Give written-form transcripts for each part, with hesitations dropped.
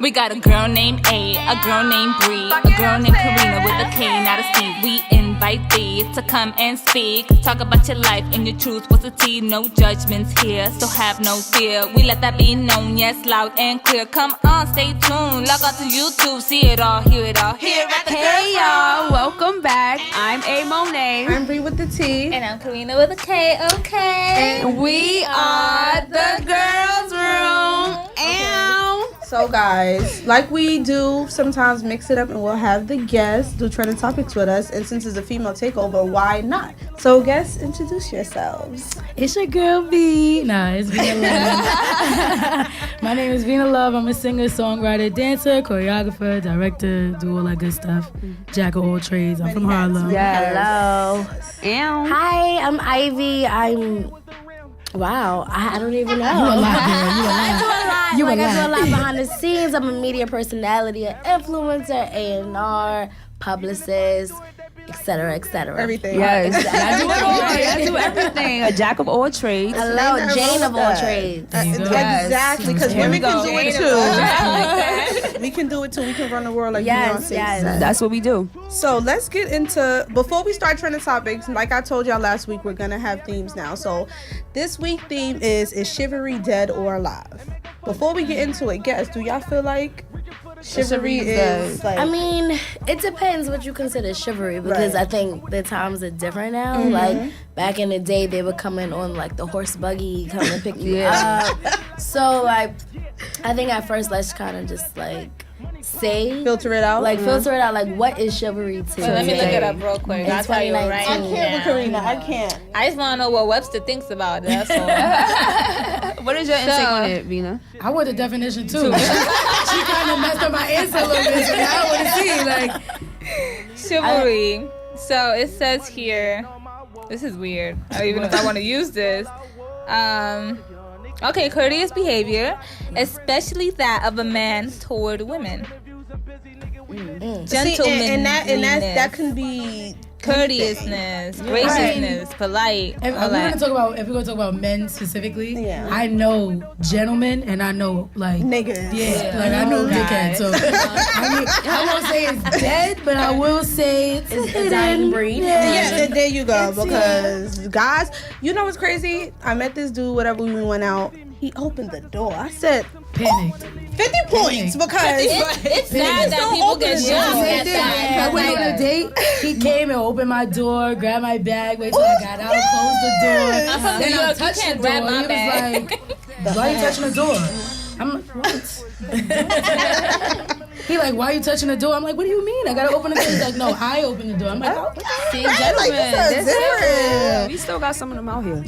We got a girl named a girl named Bree, a girl named Karina with a K, not a C. We invite thee to come and speak. Talk about your life and your truth. What's the tea? No judgments here, so have no fear. We let that be known, yes, loud and clear. Come on, stay tuned. Log on to YouTube, see it all, hear it all. Here at the Hey y'all, welcome back. I'm A Monet. I'm Bree with the T. And I'm Karina with a K, okay? And we are the Girls Room. So guys, like we do, sometimes mix it up and we'll have the guests do trending topics with us. And since it's a female takeover, why not? So guests, introduce yourselves. It's your girl V. Nah, it's Vina Love. My name is Vina Love. I'm a singer, songwriter, dancer, choreographer, director, do all that good stuff. Jack of all trades. I'm from Harlem. Hello. Hi, I'm Ivy. Wow, I don't even know. You a lot, girl. You a lot. I do a lot behind the scenes. I'm a media personality, an influencer, A&R, publicist, etc., etc. Everything. Yes, I do it all. I do everything. A jack of all trades. Hello, Jane of all trades. Exactly, because women can do it too. Like We can do it too. We can run the world like Yes, Beyonce yes. said. That's what we do. So let's get into, before we start trending topics, like I told y'all last week, we're going to have themes now. So this week's theme is chivalry dead or alive? Before we get into it, guys, do y'all feel like chivalry is like... I mean, it depends what you consider chivalry, because I think the times are different now. Like, back in the day, they would come in on, like, the horse buggy, come and pick you up. So, like, I think at first, let's kind of just, like, filter it out? Like, what is chivalry to let me look it up real quick. In I'll tell you right 2019. I can't with Karina. I can't. I just want to know what Webster thinks about it. That's all. What is your intake on it, Vina? I want the definition too. She kind of messed up my answer a little bit, so now I want to see, like... Chivalry. So it says here, this is weird. I don't even know if I want to use this. Okay, courteous behavior, especially that of a man toward women. Gentlemanliness, that can be courteousness, graciousness, polite. If we're gonna talk about men specifically, I know gentlemen and I know like niggas. Yeah, like I know dickhead. So I won't say it's dead, but I will say it's a dying breed. Yeah, there you go. Because guys, you know what's crazy? I met this dude. Whatever we went out, he opened the door. I said, panicked. 50 points because it's sad that people get shot. I went on a date. He came and opened my door, grabbed my bag, wait till I got out, closed the door. Then I touched the door. He was like, "Why are you touching the door?" I'm like, "What?" He like, "Why are you touching the door?" I'm like, "What do you mean? I gotta open the door." He's like, "No, I opened the door." I'm like, "Okay." See, gentlemen, we still got some of them out here.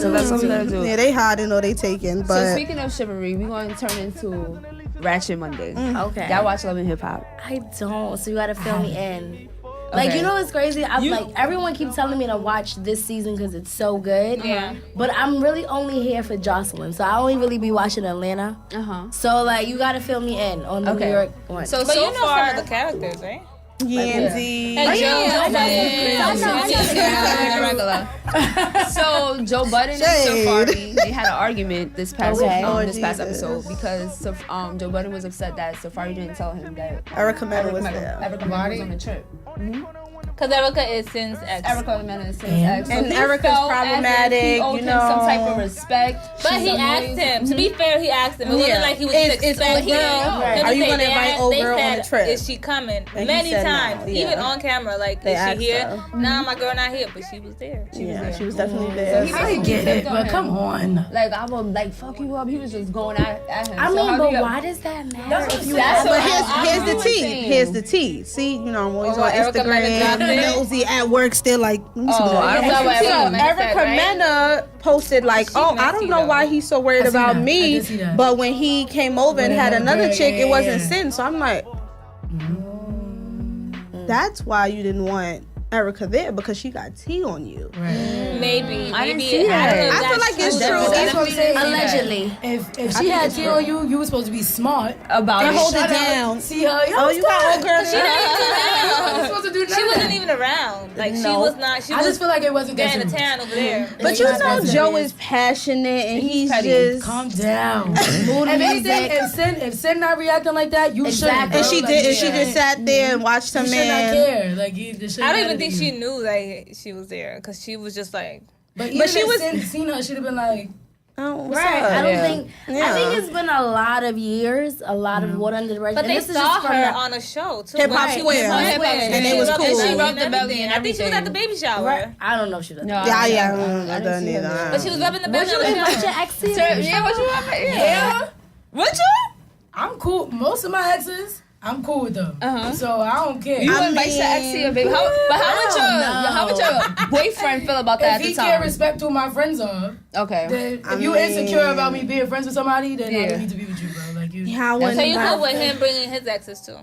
So that's something to do. Yeah, they hiding or they taking. But So speaking of chivalry, we're going to turn into Ratchet Monday. Okay. Y'all watch Love and Hip Hop? I don't, so you gotta fill me in. Like, you know what's crazy? Everyone keeps telling me to watch this season because it's so good. Yeah. But I'm really only here for Jocelyn, so I only really be watching Atlanta. So, like, you gotta fill me in on the New York one. So you know some of the characters, right? Yanzi. So Joe Budden and Safari, they had an argument this past episode because Joe Budden was upset that Safari didn't tell him that Erica Mena was there. Erica Mena was on the trip. Because Erica is Sin's ex. Erica Mena is Sin's ex. And Erica's problematic, he owed him some type of respect. But he asked him. To be fair, he asked him. It wasn't like he was expecting. Are you going to invite old girl on the trip? Is she coming? Many times. Even on camera. Like, is she here? Nah, my girl not here. But she was there. She was definitely there. I get it, but come on. Like, I would like fuck you up. He was just going at him. I mean, but why does that matter? But here's the tea. Here's the tea. See, you know, I'm always on Instagram. Nosy at work still like. Erica Mena posted like, I don't know why he's so worried about me, but when he came over and had another chick, it wasn't Sin. So I'm like, that's why you didn't want Erica there because she got tea on you. Right. Maybe. I didn't see that. I feel like it's true. That's what I'm saying. Allegedly. If she had tea on you, you were supposed to be smart About And it. hold it down. See her. Oh, you got old girl. She wasn't even around. Like, she was not. She I was just feel like it wasn't that in the serious. town over there. But you know Joe is passionate and he's just... Calm down. Mood If anything, music. if Sin not reacting like that, you Exactly. And she did, and she just sat there and watched her You should not man. care. Like you just I don't even think she knew like she was there because she was just like. But But she she was- was seen her. She'd have been like, Oh, what's Right. up? I don't Yeah. think. I think it's been a lot of years, a lot of water under the bridge. But and they this is saw just from her the- on a show too. Hip Hop Right. Square. Hip Hop Hip Hop Square. Square. And it was She cool. rubbed She rubbed the and belly and everything. I think she was at the everything. baby shower. Right. I don't know if she does. No, Yeah, I done see her neither. there. But she was rubbing the Would belly. you on the invite show. your ex to your Yeah, what you want? yeah, Would you? I'm cool. Most of my exes, I'm cool with them. So I don't care. You I invite your ex to your baby. How would your boyfriend feel about that if at he the can't time? respect who my friends are, Okay. then if I you mean- insecure about me being friends with somebody, then I Yeah. don't need to be with you, bro. Like you, Yeah, I So wouldn't you invite- cool with him bringing his exes too?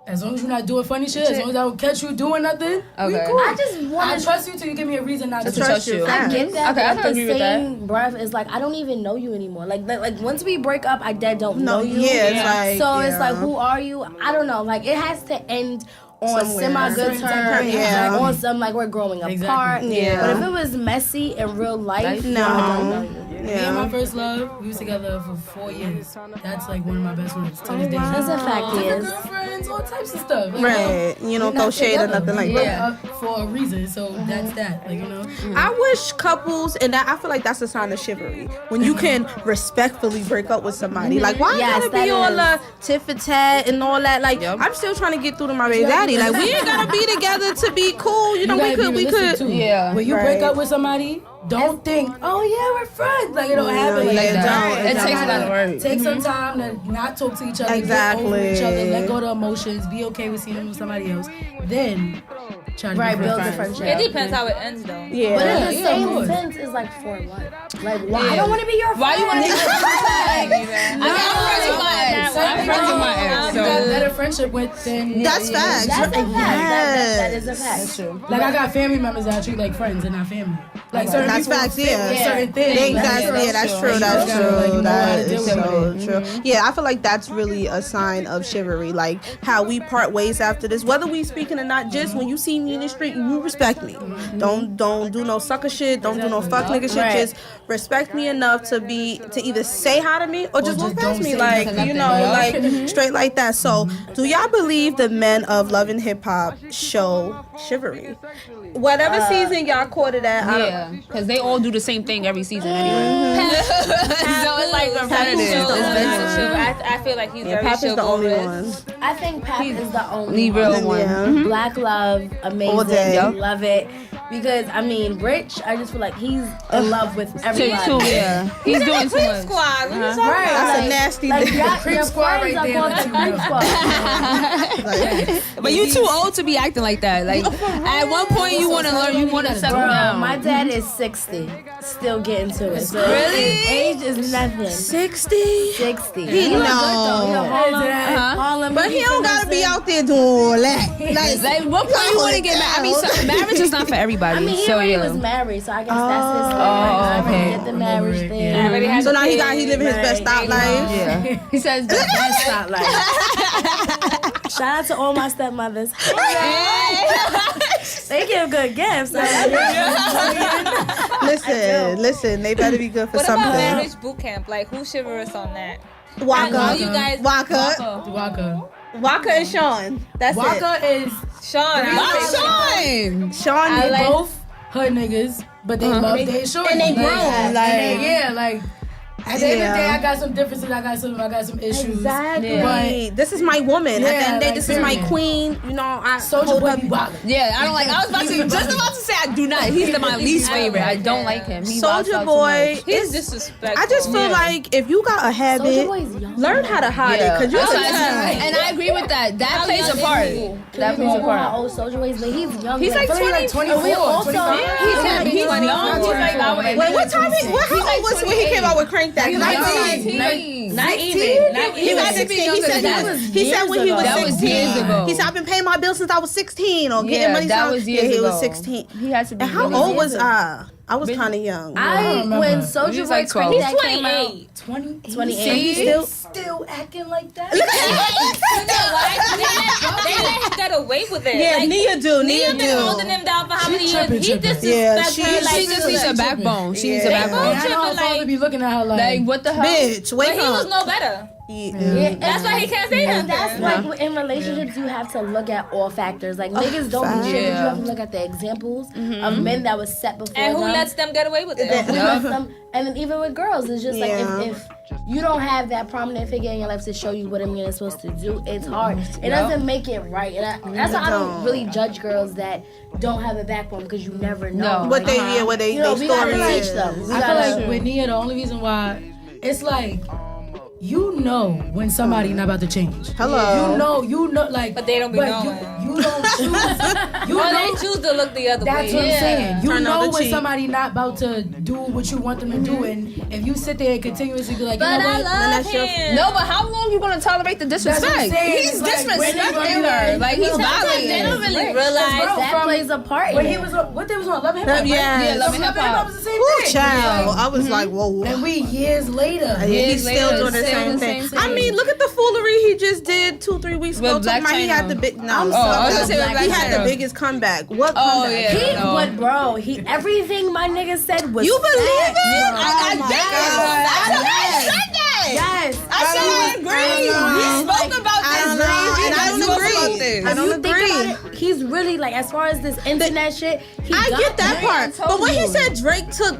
as long as you're not doing funny shit, as long as I don't catch you doing nothing, we Okay. cool. I just I want to trust you till you give me a reason not to trust you. I get that, Okay, I but can at the agree with that. same breath, it's like I don't even know you anymore. Like once we break up, I dead don't No, know you. yeah, it's like... So it's yeah. like, who are you? I don't know. Like it has to end on Somewhere. semi good Certain terms, yeah. on some like we're growing apart. Yeah. But if it was messy in real life, No. I don't know you. Me and my Yeah. first love, we was together for 4 years. That's like one of my best friends to this day. That's a fact, Different is. girlfriends, all types of stuff. you know? Right. You don't We're throw not shade or together. nothing like We that. broke up for a reason, so that's that. Like, you know. I wish couples, and I feel like that's a sign of chivalry, when you can respectfully break up with somebody. Like, why Yes, gotta be that all is. the tit for tat and all that? Like, Yep. I'm still trying to get through to my baby daddy. Like, we ain't gotta be together to be cool. You know, we gotta be could. realistic, too. Yeah. When you Right. break up with somebody, don't think, oh yeah, we're friends. Like it don't happen like yeah, that. don't. It takes a lot of work. Take some time to not talk to each other, get over Exactly. each other, let go of the emotions, be okay with seeing them with somebody else. Then try to Right, be build the friends. friendship. It depends how it ends though. But Yeah. in the Yeah, of same course. sense, is like for what? Like why? I don't want to be your friend. Why you want to be I'm friends with my ex. I'm friends with my ex. You got So better friendship with than That's facts. That's a fact. That is a Yes. fact. like I got family members that I treat like friends and not family. Like certain That's people facts, fit yeah. with certain things. Exactly. Yeah, that's true. That's Like, you true. know how to That deal is with so it. true. Yeah, I feel like that's really a sign of chivalry. Like how we part ways after this, whether we speaking or not. Just when you see me in the street, you respect me. Don't do no sucker shit. Don't do no fuck nigga shit. Right. Just respect me enough to either say hi to me or just walk just past don't me. say Like nothing. you know, like straight like that. So, do y'all believe the men of Love and Hip Hop show chivalry? Whatever season y'all caught it at, I don't. yeah, because they all do the same thing every season anyway. So it's like repetitive. I feel like he's Yeah, very Pap is the only chivalrous. one. I think Pap is the only The real one. one. Yeah. Black love, All amazing, day. love it. Because I mean, Rich, I just feel like he's in love with everybody. Too, yeah. He's doing too much. Squad. What you talking Right, That's a like- nasty Like thing. your squad friends right there, are let called you the creep know. squad. But you too old to be acting like that. Like at one point you want to learn, you want to settle Bro, down. my dad is 60, still getting to it. So Really? age is nothing. 60. 60. He look good know. though. He a Harlem, Uh-huh. Harlem. But he don't gotta be out there doing all that. Like what point you want to get married? I mean, so, marriage is not for everybody. I mean, he so already yeah. was married, so I guess that's his thing. I already okay. get the marriage Over it, thing. yeah. Already had So the now he kids. living his best out life. Yeah. He says the best Not like. Shout out to all my stepmothers. They give good gifts. Listen, they better be good for What about something. marriage boot camp? Like who's chivalrous on that? Waka, I know you guys. Waka and Sean. That's Waka is Sean. it. Sean, I like- both hood niggas, but they love their shorty. and they grown, like- yeah, like at the end of the day, Yeah. I got some differences. I got some issues. Exactly. But This is my woman. At the end of the day, like, this is my period. queen. You know, I Soulja hold Boy her. be wildin'. Yeah, I don't like. I was just about to say I do not. He's my least favorite. I don't like him. He wilds Soulja out too Boy. much. He's disrespectful. I just feel like if you got a habit, Soulja Boy is young. learn how to hide it. Cause you That's can what I said. tell. And I agree with that. That plays a part. That plays a How part. old Soulja Boy is, but he's young. He's like 20, like 24, also- 25. He's young. He's like Wait, what time? What? How old was when he came out with Crank that. He was 16. He said when he was 16. That was years ago. He said, I've been paying my bills since I was 16 or getting money. That was years ago. He was 16. He had to be. And how old was I? I was kind of young. When Soulja Boy cranked that came out, 28. Still acting like that. They let him get away with it. Yeah, like, Nia been holding him down for how many years? He disrespects her. Like, She just needs a backbone. She needs a I backbone. know I'm supposed to be looking at her Like, what the hell? Bitch, wake but he was up. no better. Yeah. That's why he can't say nothing. that's like in relationships, you have to look at all factors. Like niggas don't be shit, but you have to look at the examples of men that was set before And who them. lets them get away with it? Who lets them, and then even with girls, it's just like if you don't have that prominent figure in your life to show you what a man is supposed to do, it's hard. It doesn't make it right. And that's why I don't really judge girls that don't have a backbone because you never know. What they we gotta teach them. I feel like with Nia, the only reason why it's like you know when somebody not about to change. Hello. You know, like. But they don't be knowing. You don't choose. They choose to look the other way. That's what I'm saying. You Turn know on the when cheek. somebody not about to do what you want them to do, and if you sit there and continuously be like, you know But I what? love him. No, but how long you gonna tolerate the disrespect? That's what I'm saying. He's Like, disrespecting her. Like he's violating. They don't really Bro, realize That plays a part in When it. he was on, what they was on Love and Hip Hop, right? Yeah, Love and Hip Hop. was the same Ooh, thing. child. Like, I was like, whoa. and we years later. He's still later, doing the still same the thing. same thing. I mean, look at the foolery he just did 2-3 weeks ago. With Black Talking about he had China. the big. No, I was gonna say with Black he had the China. biggest comeback. What comeback? Oh yeah. Everything my nigga said was You believe facts. it? Oh my God. Yes. I agree. We spoke about this. I don't If you agree. think about it, he's really like, as far as this internet shit, I get that part, but when he said Drake took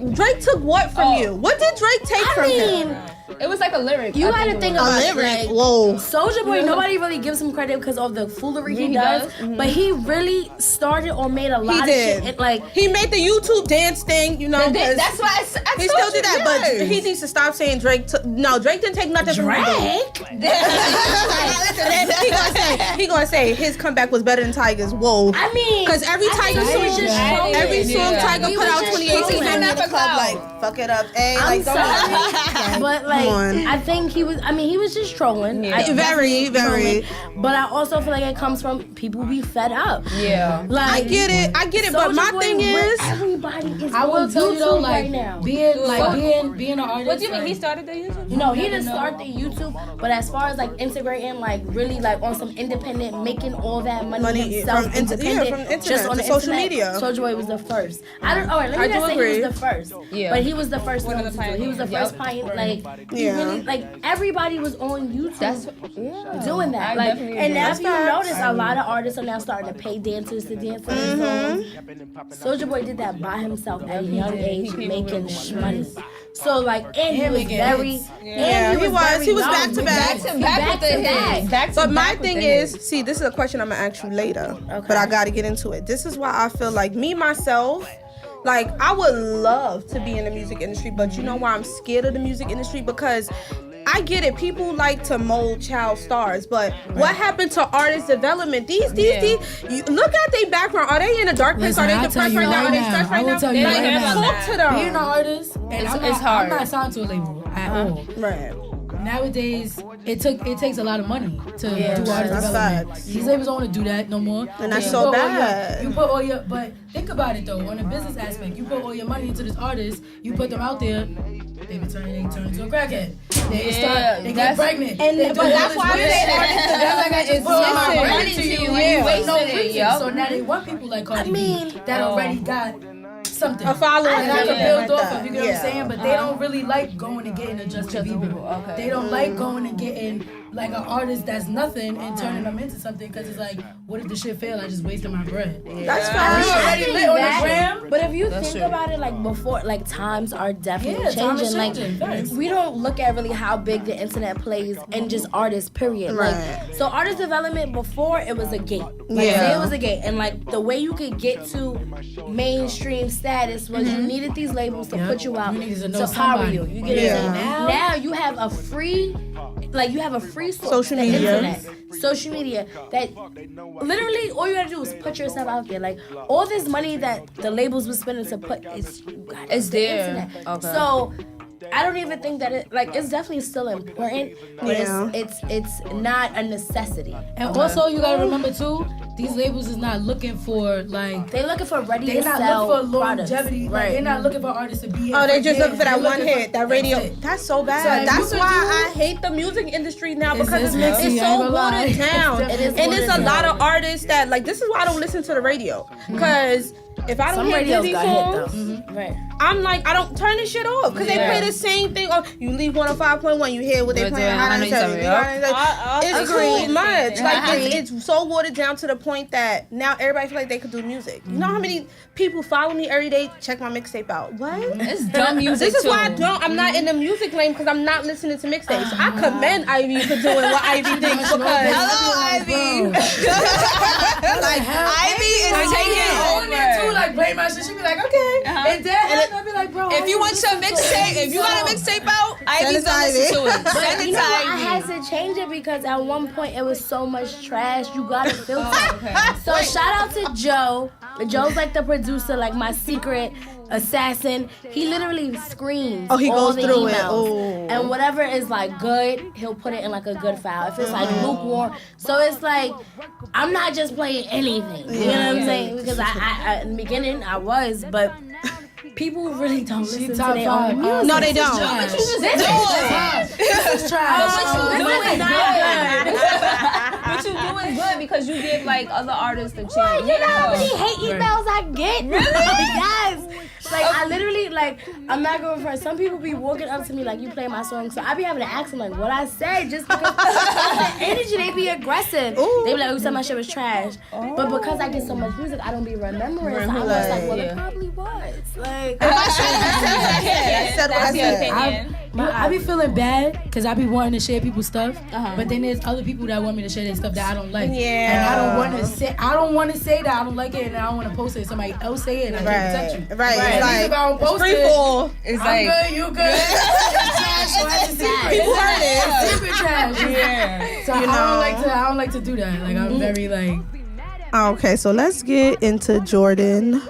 what from you? What did Drake take from him? It was like a lyric. You gotta think about it. Lyric. Like, Whoa. Soulja Boy, nobody really gives him credit because of the foolery he does. But he really started or made a lot of shit. And, like, He made the YouTube dance thing, you know. 'cause That's why I he still did that, but he needs to stop saying Drake. No, Drake didn't take nothing from Drake. He gonna say his comeback was better than Tiger's. Whoa. I mean, Because every Tiger think he was song, just trolling. every song Tiger He put was out just 2018, trolling. he in the club like fuck it up, hey, I'm like don't. sorry, but like on. I think he was. I mean, he was just trolling. Very. But I also feel like it comes from people be fed up. Yeah. Like I get it, but my Soulja Boy thing with is, everybody is I will on tell you though, YouTube like right now. being an artist. What do you mean? like, He started the YouTube? No, he didn't start the YouTube, but as far as like integrating, like really like on some independent, making all that money himself, from internet just on to the social internet, media. Soulja Boy was the first. Let me just say agree. he was the first. Yeah. But he was the first One one of to the do it. He was the pioneers. first pioneer. Like he Yeah. really like everybody was on YouTube. Doing that. I Like, definitely and agree. now if you notice, a lot of artists are now starting to pay dancers to dance on their songs. Soulja Boy did that by himself at a young age, making money. So like, and he was very, Yeah, he was back to back. Back to back. But my thing is, see, this is a question I'm gonna ask you later, but I gotta get into it. This is why I feel like myself, like I would love to be in the music industry, but you know why I'm scared of the music industry? Because I get it. People like to mold child stars, but what happened to artist development? These, you look at their background. Are they in a dark place? Listen, Are they I'll depressed tell you right now? Are right they now. stressed I right will now? tell you Like, right now. talk to them. Being an artist, and It's hard. I'm not signed to a label at all. Right. Nowadays, it takes a lot of money to do artist that's development. facts. These labels don't want to do that no more. And that's You so put all bad. you put all your, but think about it though. On a business aspect, you put all your money into this artist. You put them out there. They turn into a crackhead. They get pregnant. And they but that's why I say Money to you. You wasted it. Yup. So now they want people like Cardi B that already got something. A following that I and can everything build like off that. of. You get what I'm saying? But they don't really like going and getting a Justin Bieber. They don't like going and getting like an artist that's nothing and turning them into something because it's like, what if the shit fail? I just wasted my bread. That's You fine. already lit on the gram. But if you think about it, like before, like times are definitely Yeah, time is changing. changing. Like Facts. we don't look at really how big the internet plays and just artists. Period. Right. Like so, artist development before it was a gate. Like Yeah. say it was a gate, and like the way you could get to mainstream status was you needed these labels to put you out You needed to know to power somebody. you. You get what I'm saying? Now- Now you have a free. Like you have a free source, Social the media. internet, social media. That literally all you gotta do is put yourself out there. Like all this money that the labels were spending to put, it's It's there. internet. Okay. So I don't even think that it's definitely still important, but it's not a necessity. And also, you gotta remember too, these labels is not looking for they're looking for ready to sell. They're not looking for products. longevity. Right. They're not looking for artists to be. Oh, they're just looking for that one hit, that radio. That's so bad. So that's why I hate the music industry now because it's so watered down. And there's a lot of artists that this is why I don't listen to the radio because. If I don't hear Diddy songs, I'm like, I don't turn this shit off because they play the same thing. Or you leave 105.1, you hear what they playing. It's too much. It's so watered down to the point that now everybody feel like they could do music. You know how many people follow me every day? Check my mixtape out. What? It's dumb music. This is why I'm not in the music lane because I'm not listening to mixtapes. I commend Ivy for doing what Ivy thinks because hello, Ivy. Ivy is taking over. Like play my shit, she be like, okay. And then I'll be like, bro. If you want your mixtape, if you got a mixtape out, Ivy's gonna listen to it. Send it to Ivy. I had to change it because at one point it was so much trash. You gotta filter. So shout out to Joe. Joe's like the producer, like my secret assassin. He literally screens he all goes the through emails. it. And whatever is like good, he'll put it in like a good file. If it's like lukewarm, so it's like I'm not just playing anything. You know what I'm saying? Because I in the beginning I was, but people really don't listen to their own music. No, they don't. This is trash. What you do is good because you give like other artists the chance. What? You know how many hate emails I get? Really? Yes. Like I literally I'm not going for it. Some people be walking up to me like you play my song, so I be having to ask them like what I say just because the energy they be aggressive. They be like, "You said my shit was trash," but because I get so much music, I don't be remembering. So I was like, "Well, it probably was." Like I said what I said. I be feeling bad because I be wanting to share people's stuff, but then there's other people that want me to share their stuff that I don't like. Yeah. And I don't want to say that I don't like it and I don't want to post it. Somebody else say it and I can't protect you. Right. It's like, if I don't post it, it's I'm good, you good. People heard it. Secret trash. Yeah. So I don't like to do that. Like I'm very like. Okay, so let's get into Jordan.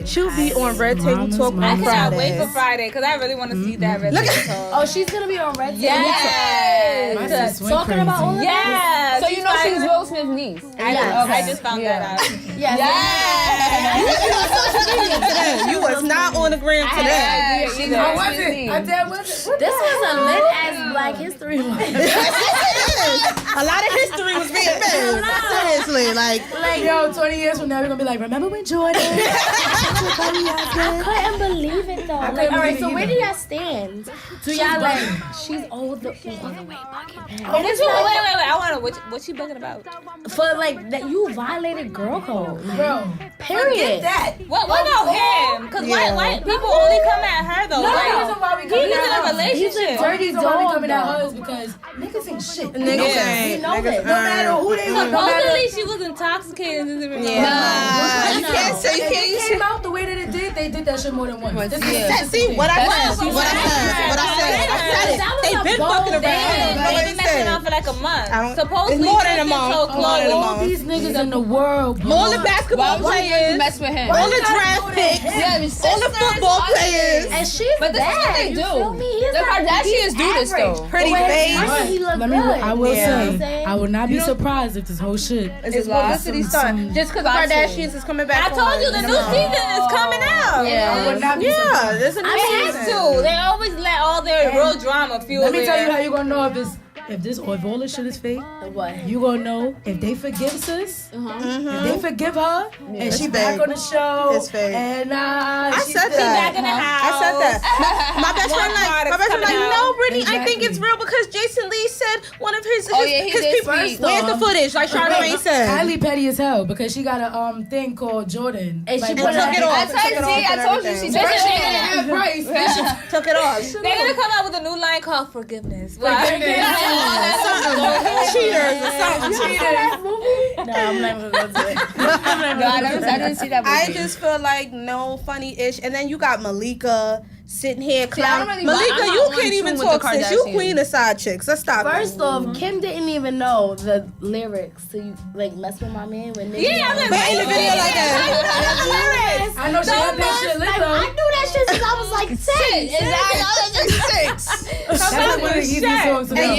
She'll be on Red Table Talk on Friday. I cannot wait for Friday because I really want to see that Red Table Talk. Oh, she's gonna be on Red Table. Yes. Talking about all of that. Yeah. So you know she's Will Smith's niece. I just found that out. Yes. You was not on the gram today. How was it? This was a lit ass Black History Month. A lot of history was being made. Seriously, like yo, 20 years from now we're gonna be like, remember when Jordan? I couldn't believe it though. All right, so where do y'all stand? Do y'all like? She's all the way bugging. Wait. I want to. What she bugging about? For like that you violated girl code, bro. Period. That. What about him? Because why people only come at her though? No, the reason why we he's in a relationship. Dirty dog coming at her is because niggas ain't shit. Niggas ain't. No matter who they were. Supposedly she was intoxicated. Yeah. You can't say. It came out the way that it did. They did that shit more than once. See what I said. They been fucking around. They've been messing around for like a month. Supposedly more than a month. All these niggas in the world. All the basketball players. Mess with him. All the draft picks. All the football players. And she's but this is what they do. The Kardashians do this though. Pretty face. I will say, I will not be surprised if this whole shit is publicity stunt. Just because Kardashians is coming back. I told you the new season is coming out. Yeah, there's a new season. They always let all their real drama fuel. Let me tell you how you gonna know if all this shit is fake. What? You gonna know if they forgive sis, if they forgive her, and she back on the show. It's fake. And I said that. Back in the house. I said that. My best friend like, no, Brittany, I think it's real because Jason Lee said one of his people. Where's the footage? Like Charlamagne said. Kylie petty as hell because she got a thing called Jordan. And she took it off. I told you she did it. Took it off. They're gonna come out with a new line called Forgiveness. Cheaters or something. No, I'm not even gonna do it. I didn't see that movie. I just feel like no funny-ish. And then you got Malika sitting here clowning. Malika, you can't even talk sis. You queen of side chicks. Let's stop. First off, Kim didn't even know the lyrics to you like mess with my man when niggas. Yeah, but in the video like that. I know she had that shit lit though. I knew that shit since I was like 6. That's like one of the easiest songs to know.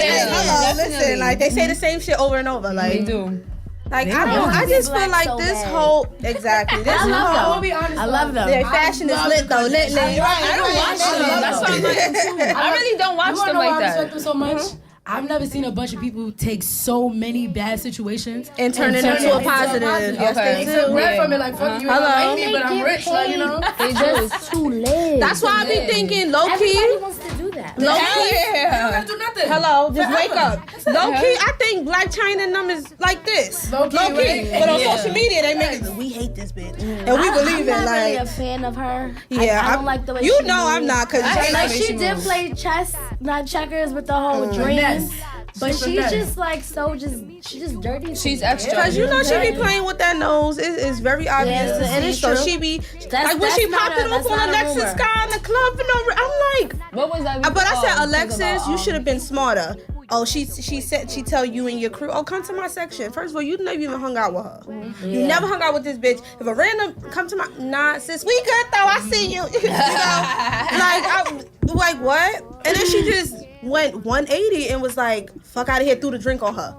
Listen, like they say the same shit over and over. Like They do. Like I just feel like so this bad. whole exactly. This I love whole I'll be honest. I love them. their fashion is lit though, lit. I don't watch them. That's why I'm like, I really don't watch them like I respect that. them so much. I've never seen a bunch of people take so many bad situations and turn it into a positive. Yes, Okay. they Take do. bread from it, like fuck you, I don't like me, but I'm rich, like you know. They just too lit. That's why I be thinking low Everybody key. wants to do that. Low key. You don't gotta do nothing. Hello, just wake up. Low key, I think Black China and them is like this. Low key, right? But on social media, they make it. We hate this bitch, and we believe I'm it. not really a Like, fan of her. yeah, I don't like the way you she know moves. I'm not, cause Like she did play chess, not checkers, with the whole dreams. But she's just like she's just dirty. She's extra. Cause you know she be playing with that nose. It's very obvious to it see. is So true. she be That's like when she not popped it that's up on not a Alexis rumor. Sky in the club. I'm like, What was that? but I said Oh, Alexis, about, you should have been smarter. Oh, she said she tell you and your crew, oh, come to my section. First of all, you never even hung out with her. You never hung out with this bitch. If a random come to my sis, we good though. I see you. You know, like what? And then she just went 180 and was like, fuck out of here, threw the drink on her.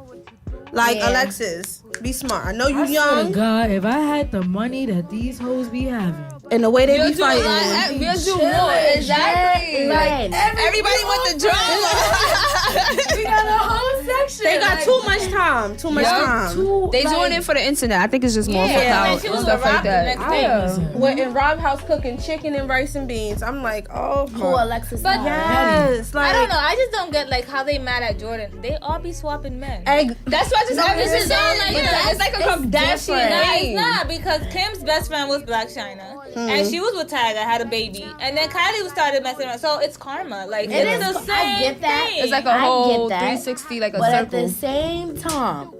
Like Alexis, be smart. I know you I swear young. to God, if I had the money that these hoes be having, And the way they be We'll do a lot. fighting. We'll do more. Exactly. Like, Everybody with the drama. we got a whole section. They got too much time. Too much time. They doing it for the internet. I think it's just more for and clout she and was stuff a like rock the that. next day. We're in Rob House cooking chicken and rice and beans. I'm like, oh, who Alexis? But yes. Like, I don't know. I just don't get like how they mad at Jordan. They all be swapping men. That's why I just This is all like it's like a Kardashian Nah, it's name. not because Kim's best friend was Black China, and she was with Tyga, had a baby, and then Kylie started messing around. So it's karma. Like It it's is. the same I get that. thing. It's like a I whole get that. 360, like a But at circle. the same time,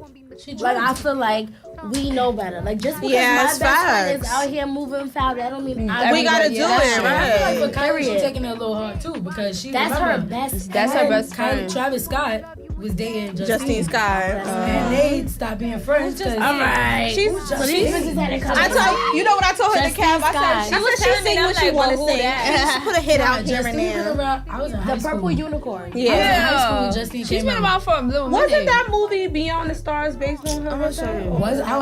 like I feel like we know better. Like just because Yes, my best friend facts. is out here moving foul, that don't mean we gotta do it, I feel right? like for Kylie, she's Period. taking it a little hard too because she That's remember, her best. That's her friend. best Kylie, friend. Travis Scott was dating Justine Sky. and they stopped being friends. All right, She's I told you know what I told her to Justine Cam. I Sky. said she sing what she want to sing. She just put a hit out here and there. I was in high The school. purple unicorn. I was in high Yeah. school when Justine She's came been out. around for a little Wasn't minute. that movie Beyond the Stars based on her? Was I don't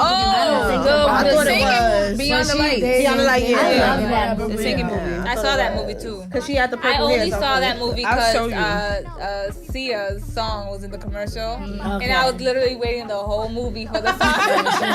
think Oh, it I matters. thought it was. Beyond the Lights. Beyond the Light, I yeah. love that The movie. singing movie. I saw that movie too. Cause she had the I purple only hair. saw that movie I'll show because you. Sia's song was in the commercial, Okay. and I was literally waiting the whole movie for the song.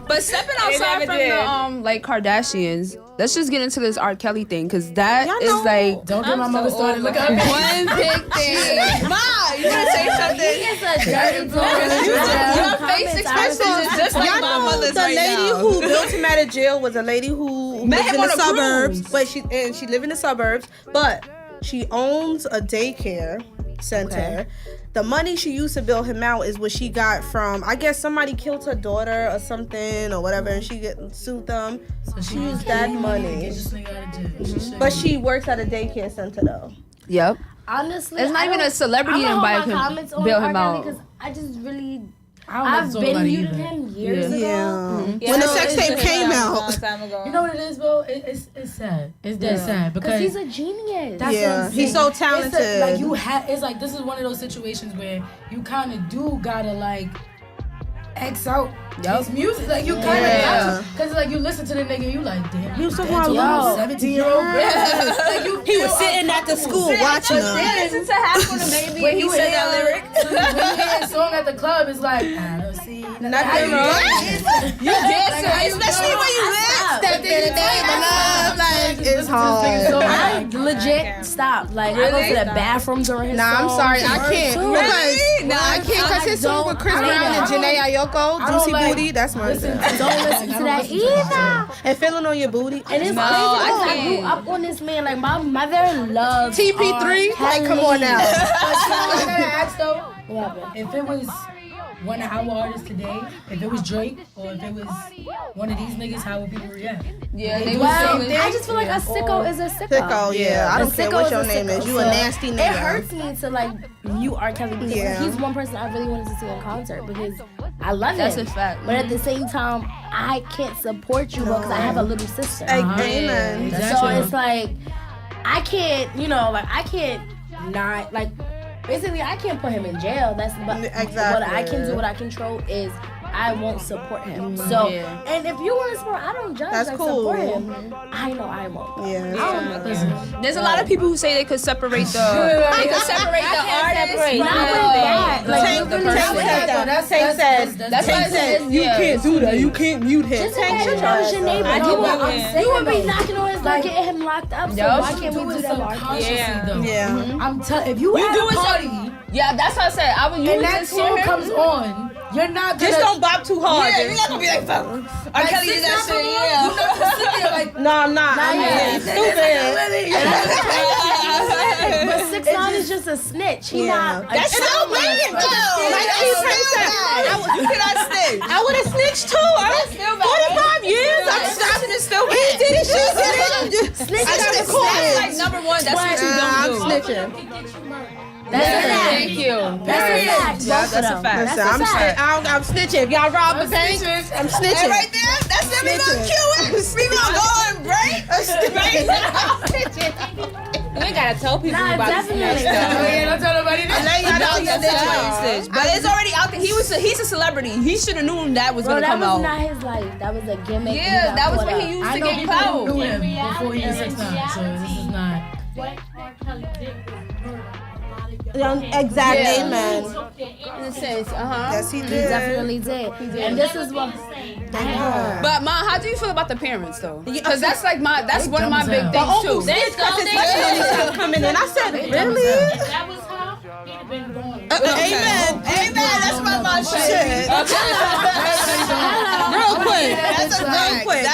But stepping They outside never from did. the like Kardashians, let's just get into this R. Kelly thing because that Y'all is know- like Don't get my I'm mother so started. over Look at her. one big thing. Ma, you wanna say something? It's a dirty Your face expression is just like Y'all my know mother's the right lady now. who built him out of jail was a lady who Met lives him in on the a suburbs. cruise. But she lived in the suburbs, but she owns a daycare center. Okay. The money she used to build him out is what she got from, I guess somebody killed her daughter or something or whatever, and she sued them. So she used that money. Get this nigga out of jail. She should. But she works at a daycare center though. Yep. Honestly, It's not I even don't- a celebrity I'm gonna invite hold my him, comments on bail R. him Kelly out. because I just really, I don't like I've to talk about been it muted either. him years ago. Yeah. Yeah, When the no, sex it's tape been came a long out. time ago. You know what it is, bro? It's sad. It's dead sad Because because he's a genius. That's what Yeah, I'm he's saying. so talented. It's like you have. It's like this is one of those situations where you kind of do gotta like X out his music. Like you kind of have to, because like you listen to the nigga, and you like damn. You so that's a hard. 17-year-old girl. Like you He was feel sitting at the school uncomfortable. watching them. Listen to half of the baby. When He you said hear that lyric. when you hear a song at the club, it's like I don't see Nothing wrong. You dancing, especially when you Step in the name of love, like it's hard. So I like, legit stop. Like I go to the bathroom during his Nah, I'm songs. sorry, I can't. Really? Nah, I can't because his song with Chris I Brown and don't- Janae Ayoko, I don't Juicy like- Booty, that's my listen, shit. Don't listen to that either. And feeling on your booty. And it's No, crazy I because I can't. grew up on this man. Like my mother loves TP3, like come on now. but you know what I gotta ask though? What happened? If it was one of our artists today, if it was Drake or if it was one of these niggas, how would people react? Yeah, They they do was the same saying thing. I just feel like a sicko is a sicko. Sicko, yeah. I A don't care sicko what is your a name sicko. is. You a So nasty nigga. It hurts me to like mute R. Kelly because Yeah. he's one person I really wanted to see in concert because I love That's him. a fact. But at the same time, I can't support you because I have a little sister. Amen. So it's like, I can't, I can't not, like, basically, I can't put him in jail. That's exactly what I can do. What I control is I won't support him. So, and if you want to support, I don't judge. That's cool. Support him. I know I won't. Yeah. There's a lot of people who say they could separate the artist. That's why I said you can't do that. You can't mute him. Just imagine that was your neighbor. You would be knocking on his door, getting him locked up. So why can't we do that? Yeah. I'm telling. If you at a party, yeah, that's what I said. And that song comes on, you're not gonna just don't bop too hard. Yeah, you're not gonna be like, fuck. R. Kelly did that shit. You're not gonna sit there like, No, I'm not. I'm stupid. But 6ix9ine is just a snitch. He not. That's so weird, though. Like you cannot snitch. I would have snitched too. I was 45 years. I'm stopping it still. He did it. She did it. Snitch. I got That's like number one. That's what you don't do. I'm snitching. That's a fact. Thank you. That's a fact. I'm snitching. If y'all rob the bank, I'm snitching. Right there, that's them. We gonna cue it. We gonna go and break. You ain't gotta tell people about the snitch stuff. don't tell nobody that. But it's already out there. He's a celebrity. He should have known that was gonna come out. That was not his life. That was a gimmick. Yeah, that was what he used to get clout. Knew him before he was 6'9", so this is not. What R. Kelly did was murder. Exactly, man. In a sense, Yes, he He did. definitely did. And this is what. But Ma, how do you feel about the parents though? Because that's one of my big things too. Coming in, I said, really? If that was her, he'd have been gone. Amen. That's my mom shit. Real quick.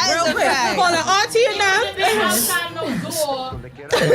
Real quick. Calling auntie and them. If they outside no door,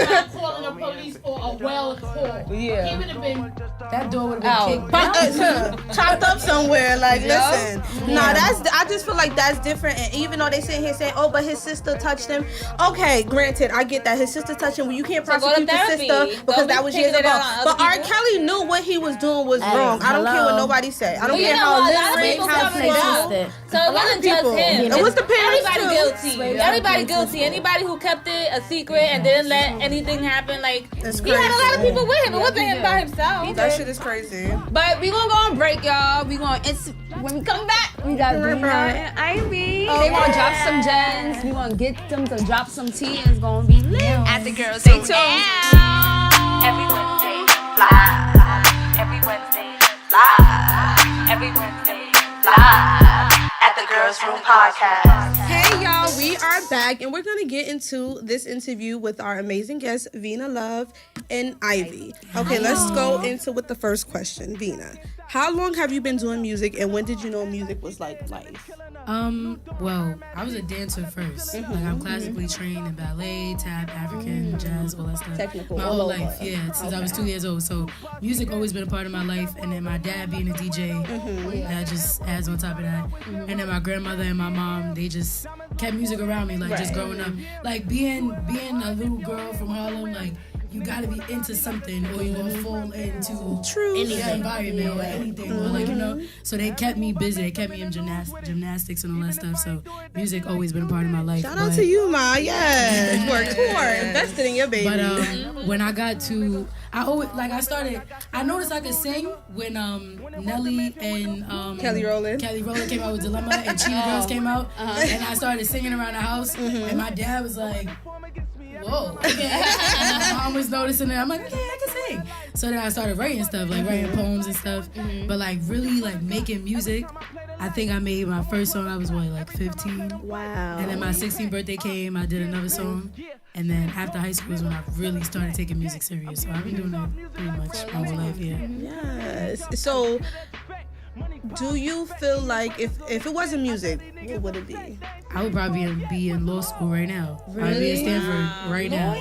not calling the police for a well call. Yeah. He would have been. That door would have been kicked. Chopped up somewhere. Like, listen. Nah, I just feel like that's different. And even though they sit here saying, oh, but his sister touched him. Okay, granted, I get that. His sister touched him. Well, you can't prosecute the sister because that was years ago. But R. Kelly knew what he was doing was wrong. I don't care what nobody said. I don't care how literate, how slow. So it wasn't just him. It was the parents Everybody too. guilty. Everybody guilty. Anybody who kept it a secret and didn't let anything happen, like That's he had a lot of crazy. people with him. It wasn't him by himself. That shit is crazy. But we gonna go on break, y'all. When we come back, we got Vina and Ivy. They gonna drop some gems. We gonna get them to drop some tea, and it's gonna be lit. At the girls, stay tuned. Every Wednesday, live. Every Wednesday, live. Every Wednesday, live. At the Girls Room Podcast. Hey y'all, we are back and we're gonna get into this interview with our amazing guests, Vina Love and Ivy. Okay, let's go into with the first question. Vina, how long have you been doing music and when did you know music was like life? Well, I was a dancer first. Like I'm classically trained in ballet, tap, African, jazz, all that stuff. Technical, my all whole over. life, since I was 2 years old. So music always been a part of my life. And then my dad being a DJ, that just adds on top of that. And then my grandmother and my mom, they just kept music around me, like just growing up. Like being a little girl from Harlem, like you gotta be into something or you're gonna fall into any environment or anything. Or like, so they kept me busy. They kept me in gymnastics and all that stuff. So music always been a part of my life. Shout out to you, Ma. Yes. Worked hard. Invested in your baby. But when I got to, I noticed I could sing when Nelly and Kelly Rowland came out with Dilemma and Cheetah Girls came out. And I started singing around the house. And my dad was like, whoa, okay. And my mom was noticing it. I'm like, okay, I can sing. So then I started writing stuff, like writing poems and stuff. But like really like making music, I think I made my first song, I was 15? Wow. And then my 16th birthday came, I did another song. And then after high school is when I really started taking music serious. So I've been doing it pretty much my whole life, Yes. So do you feel like if it wasn't music, what would it be? I would probably be in law school right now. I'd be at Stanford right now.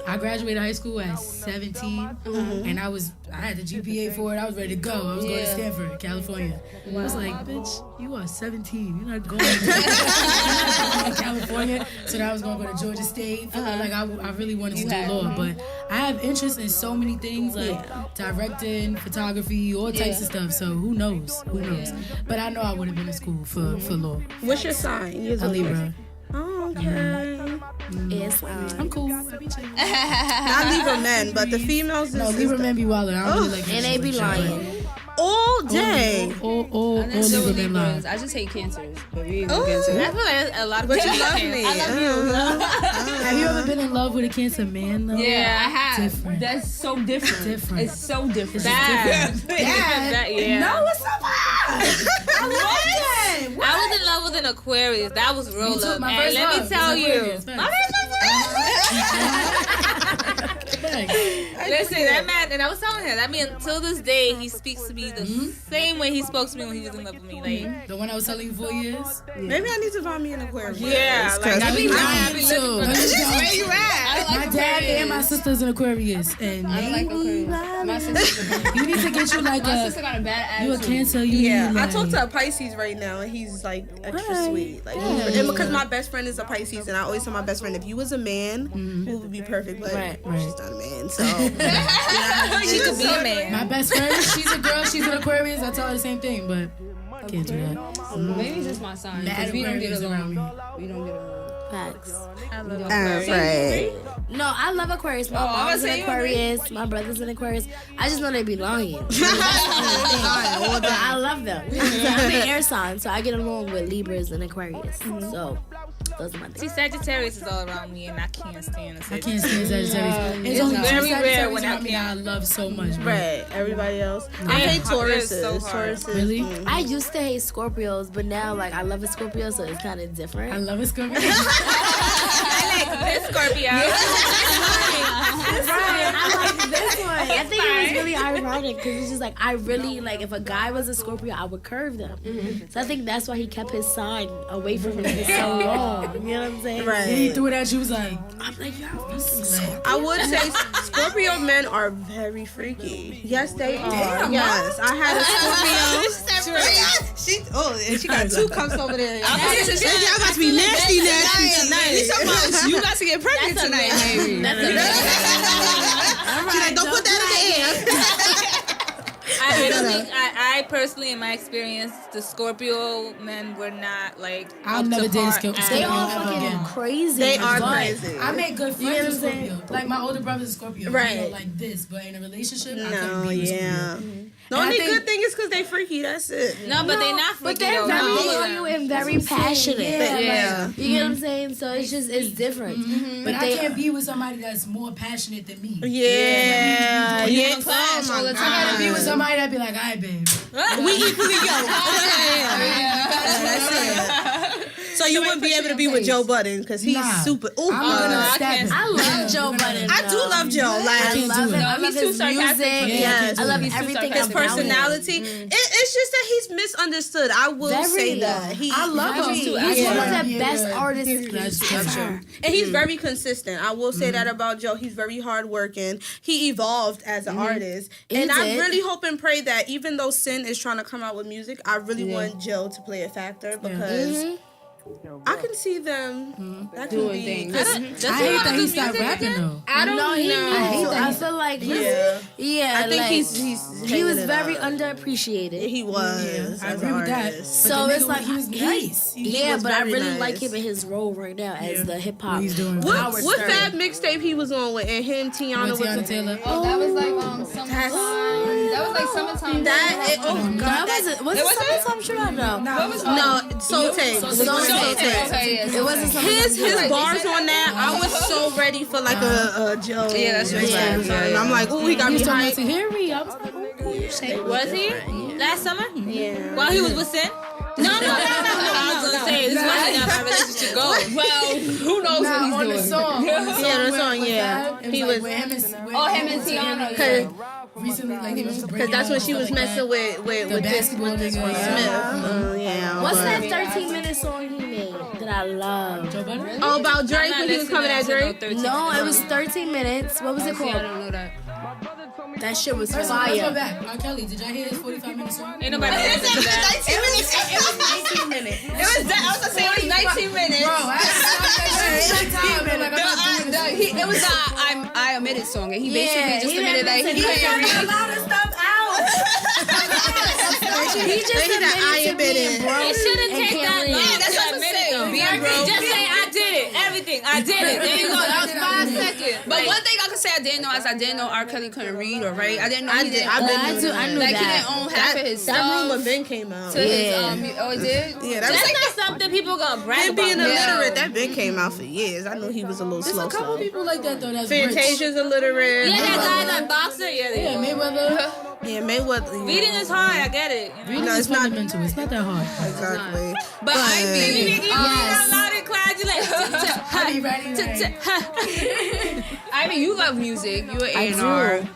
I graduated high school at 17, and I had the GPA for it. I was ready to go. I was going to Stanford, California. I was like, bitch, you are 17. You're not going to California. So then I was going to go to Georgia State. Like I really wanted to do law, but I have interest in so many things, like directing, photography, all types of stuff. So who knows? But I know I would have been in school for law. What's your sign? You're a Libra. Oh, okay. Yes, I'm cool. I be chilling. Not Libra men, but the females. No, Libra men be wildin'. I don't really like. And they be lying all day. All Libra men lying. I just hate cancers, but we ain't gonna get into that. I feel like a lot of But people you love me. I love you. Have you ever been in love with a Cancer man though? Yeah, I have. Different. That's so different. It's so different. Bad. Yeah. No, what's up? I love it. I was in love with an Aquarius. That was real Me too. love. My And first let love me tell was you. Aquarius. My first Listen, that man, and I was telling him, I mean, until this day, he speaks to me the same way he spoke to me when he was in love with me. Like, the one I was telling you 4 years. Maybe I need to find me an Aquarius. yeah, like I be Me too. where you at? My dad and my sister's an Aquarius, and I like Aquarius. My sister's you need to get you like My sister got a bad you a attitude. Cancer. You Yeah, need, I like, talked to a Pisces right now, and he's like extra sweet. Like, and because my best friend is a Pisces, and I always tell my best friend, if you was a man, who would be perfect? But she's not a man, so She could be a man. My best friend, she's a girl. She's an Aquarius. I tell her the same thing, but I can't do that. Maybe it's just my sign. Mad We don't get Aquarius around along. me. We don't get along. facts. right. No, I love Aquarius. My mom's an Aquarius. My brother's an Aquarius. I just know they be lying. But I love them. I'm an air sign, so I get along with Libras and Aquarius. So those are my things. See, Sagittarius is all around me, and I can't stand it. I can't stand Sagittarius. It's only very two rare Sagittarius when I around me that I love so much. Bro. Right. Everybody else. I hate Tauruses. so hard. Tauruses. Really? I used to hate Scorpios, but now like I love a Scorpio, so it's kind of different. I love a Scorpio. I like this Scorpio. I like this one. I think it was really ironic because it's just like I really like if a guy was a Scorpio, I would curve them. So I think that's why he kept his sign away from me for so long. You know what I'm saying? Right. He threw it at you. Was like, I'm like, I would say Scorpio men are very freaky. Yes, they are. Yes, I had a Scorpio. She got two cups over there. Y'all about to be nasty tonight. You got to get pregnant tonight, maybe. She's like, don't put that in the air. I don't think I personally, in my experience, the Scorpio men were not like. I'll up to never date a par Scorpio. at they all all. fucking crazy. They are but crazy. I make good You know friends what with I'm Scorpio. Like my older brother's a Scorpio. Right. You know, like this, but in a relationship, I couldn't No, be with yeah. Scorpio. The only good thing is because they freaky. That's it. No, but they're not freaky But they're though. very All of loyal them. and very passionate. Yeah. You get what I'm saying? So it's just it's different. But I can't be with somebody that's more passionate than me. Yeah. You don't clash all the I gotta time. be with somebody that be like, all right, babe. We equally yoked. That's it. So you wouldn't be able to be with Joe Budden because he's Nah. super. Ooh, I'm gonna I stab can't- him. I love Joe Budden. I do love Joe. I Like love him. I He's love too his sarcastic. music. Yes. I love He's too everything his about him. personality. It's just that he's misunderstood. I will Very. say that. I love him. He's Yeah. one of the Yeah. best artists That's ever. true. And he's very consistent. I will say that about Joe. He's very hardworking. He evolved as an artist. And I did. really hope and pray that even though Sin is trying to come out with music, I really want Joe to play a factor because I can see them. That could be. things. I hate that he stopped rapping though. I don't know. I feel like Yeah. yeah, I think like, he's he hanging was it very up. underappreciated. He was. I as agree an with that. artist. So But the it's nigga, like he was nice. Yeah, was but I very really nice. like him in his role right now as the hip hop. He's doing power What star. Fab mixtape he was on with and him, Tiana was Tiana Taylor. Oh, that was like summertime. That was like summertime. that. Oh No, God. was it summertime? Should I know? No, Soul Tape. Soul Tape. It wasn't His bars on that, I was so ready for like a Joe. Yeah, that's right. And I'm like, ooh, he got me He's talking hyped. to Harry. I was like, oh, cool. Was he last summer? Yeah. While he was with Sin? No. I was gonna say this wasn't how my relationship goes. Well, who knows what he's on the doing? song. Yeah, the song, yeah. He was was- him and Tiana. recently, like, Because that's when she was messing with the this basketball nigga. Smith. Yeah. What's that 13-minute song he made that I love? Oh, about Drake when he was coming at Drake? No, it was 13 minutes. What was it called? I don't know that. That shit was Let's fire. go back. R. Kelly, did y'all hear his 45-minute song? Ain't nobody listening to that. It was 19 minutes. It was 19 minutes. Bro, I It was I Admitted song, and he basically just admitted that he couldn't read. a lot of stuff out. He just admitted to being broke. It shouldn't and take can't that read. long. That's what I'm saying. Being broke. Just say I did it. Everything. I did it. There you go. That was 5 seconds. But one thing I could say I didn't know is I didn't know R. Kelly couldn't read or write. I didn't know he didn't. I knew Like he that. didn't own half of his That stuff. rumor Ben came out. To his oh, it did. Yeah, that was That's not something people gonna brag him about. being illiterate. That Ben came out for years. I knew he was a little There's slow. a couple people like that though. That's rich. Fantasia's illiterate. Yeah, that guy, that boxer. Yeah, Yeah, Mayweather. Yeah, Mayweather. Reading is hard. I get it. Reading No, is it's not- fundamental. It's not that hard. Exactly. But I You mean, read out loud in class. You like. I mean, you love music. You an I A&R. do.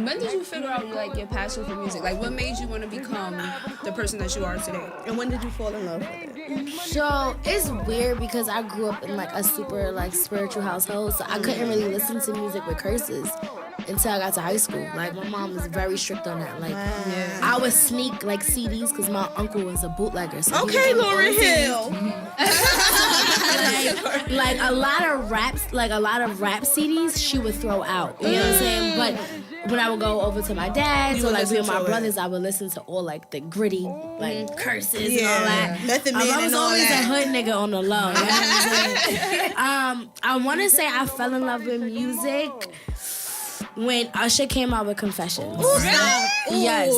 When did you figure out like your passion for music? Like, what made you want to become the person that you are today? And when did you fall in love with it? So it's weird because I grew up in like a super like spiritual household, so I couldn't really listen to music with curses until I got to high school. Like my mom was very strict on that. Like I would sneak like CDs because my uncle was a bootlegger. So Okay, Lauryn Hill. like a lot of rap CDs she would throw out. You know what I'm saying? But when I would go over to my dad's or like be with my brothers, I would listen to all like the gritty like curses and all that. Method Man I was and all always that. a hood nigga on the low. You know what I'm saying? I want to say I fell in love with music when Usher came out with Confessions. Yes.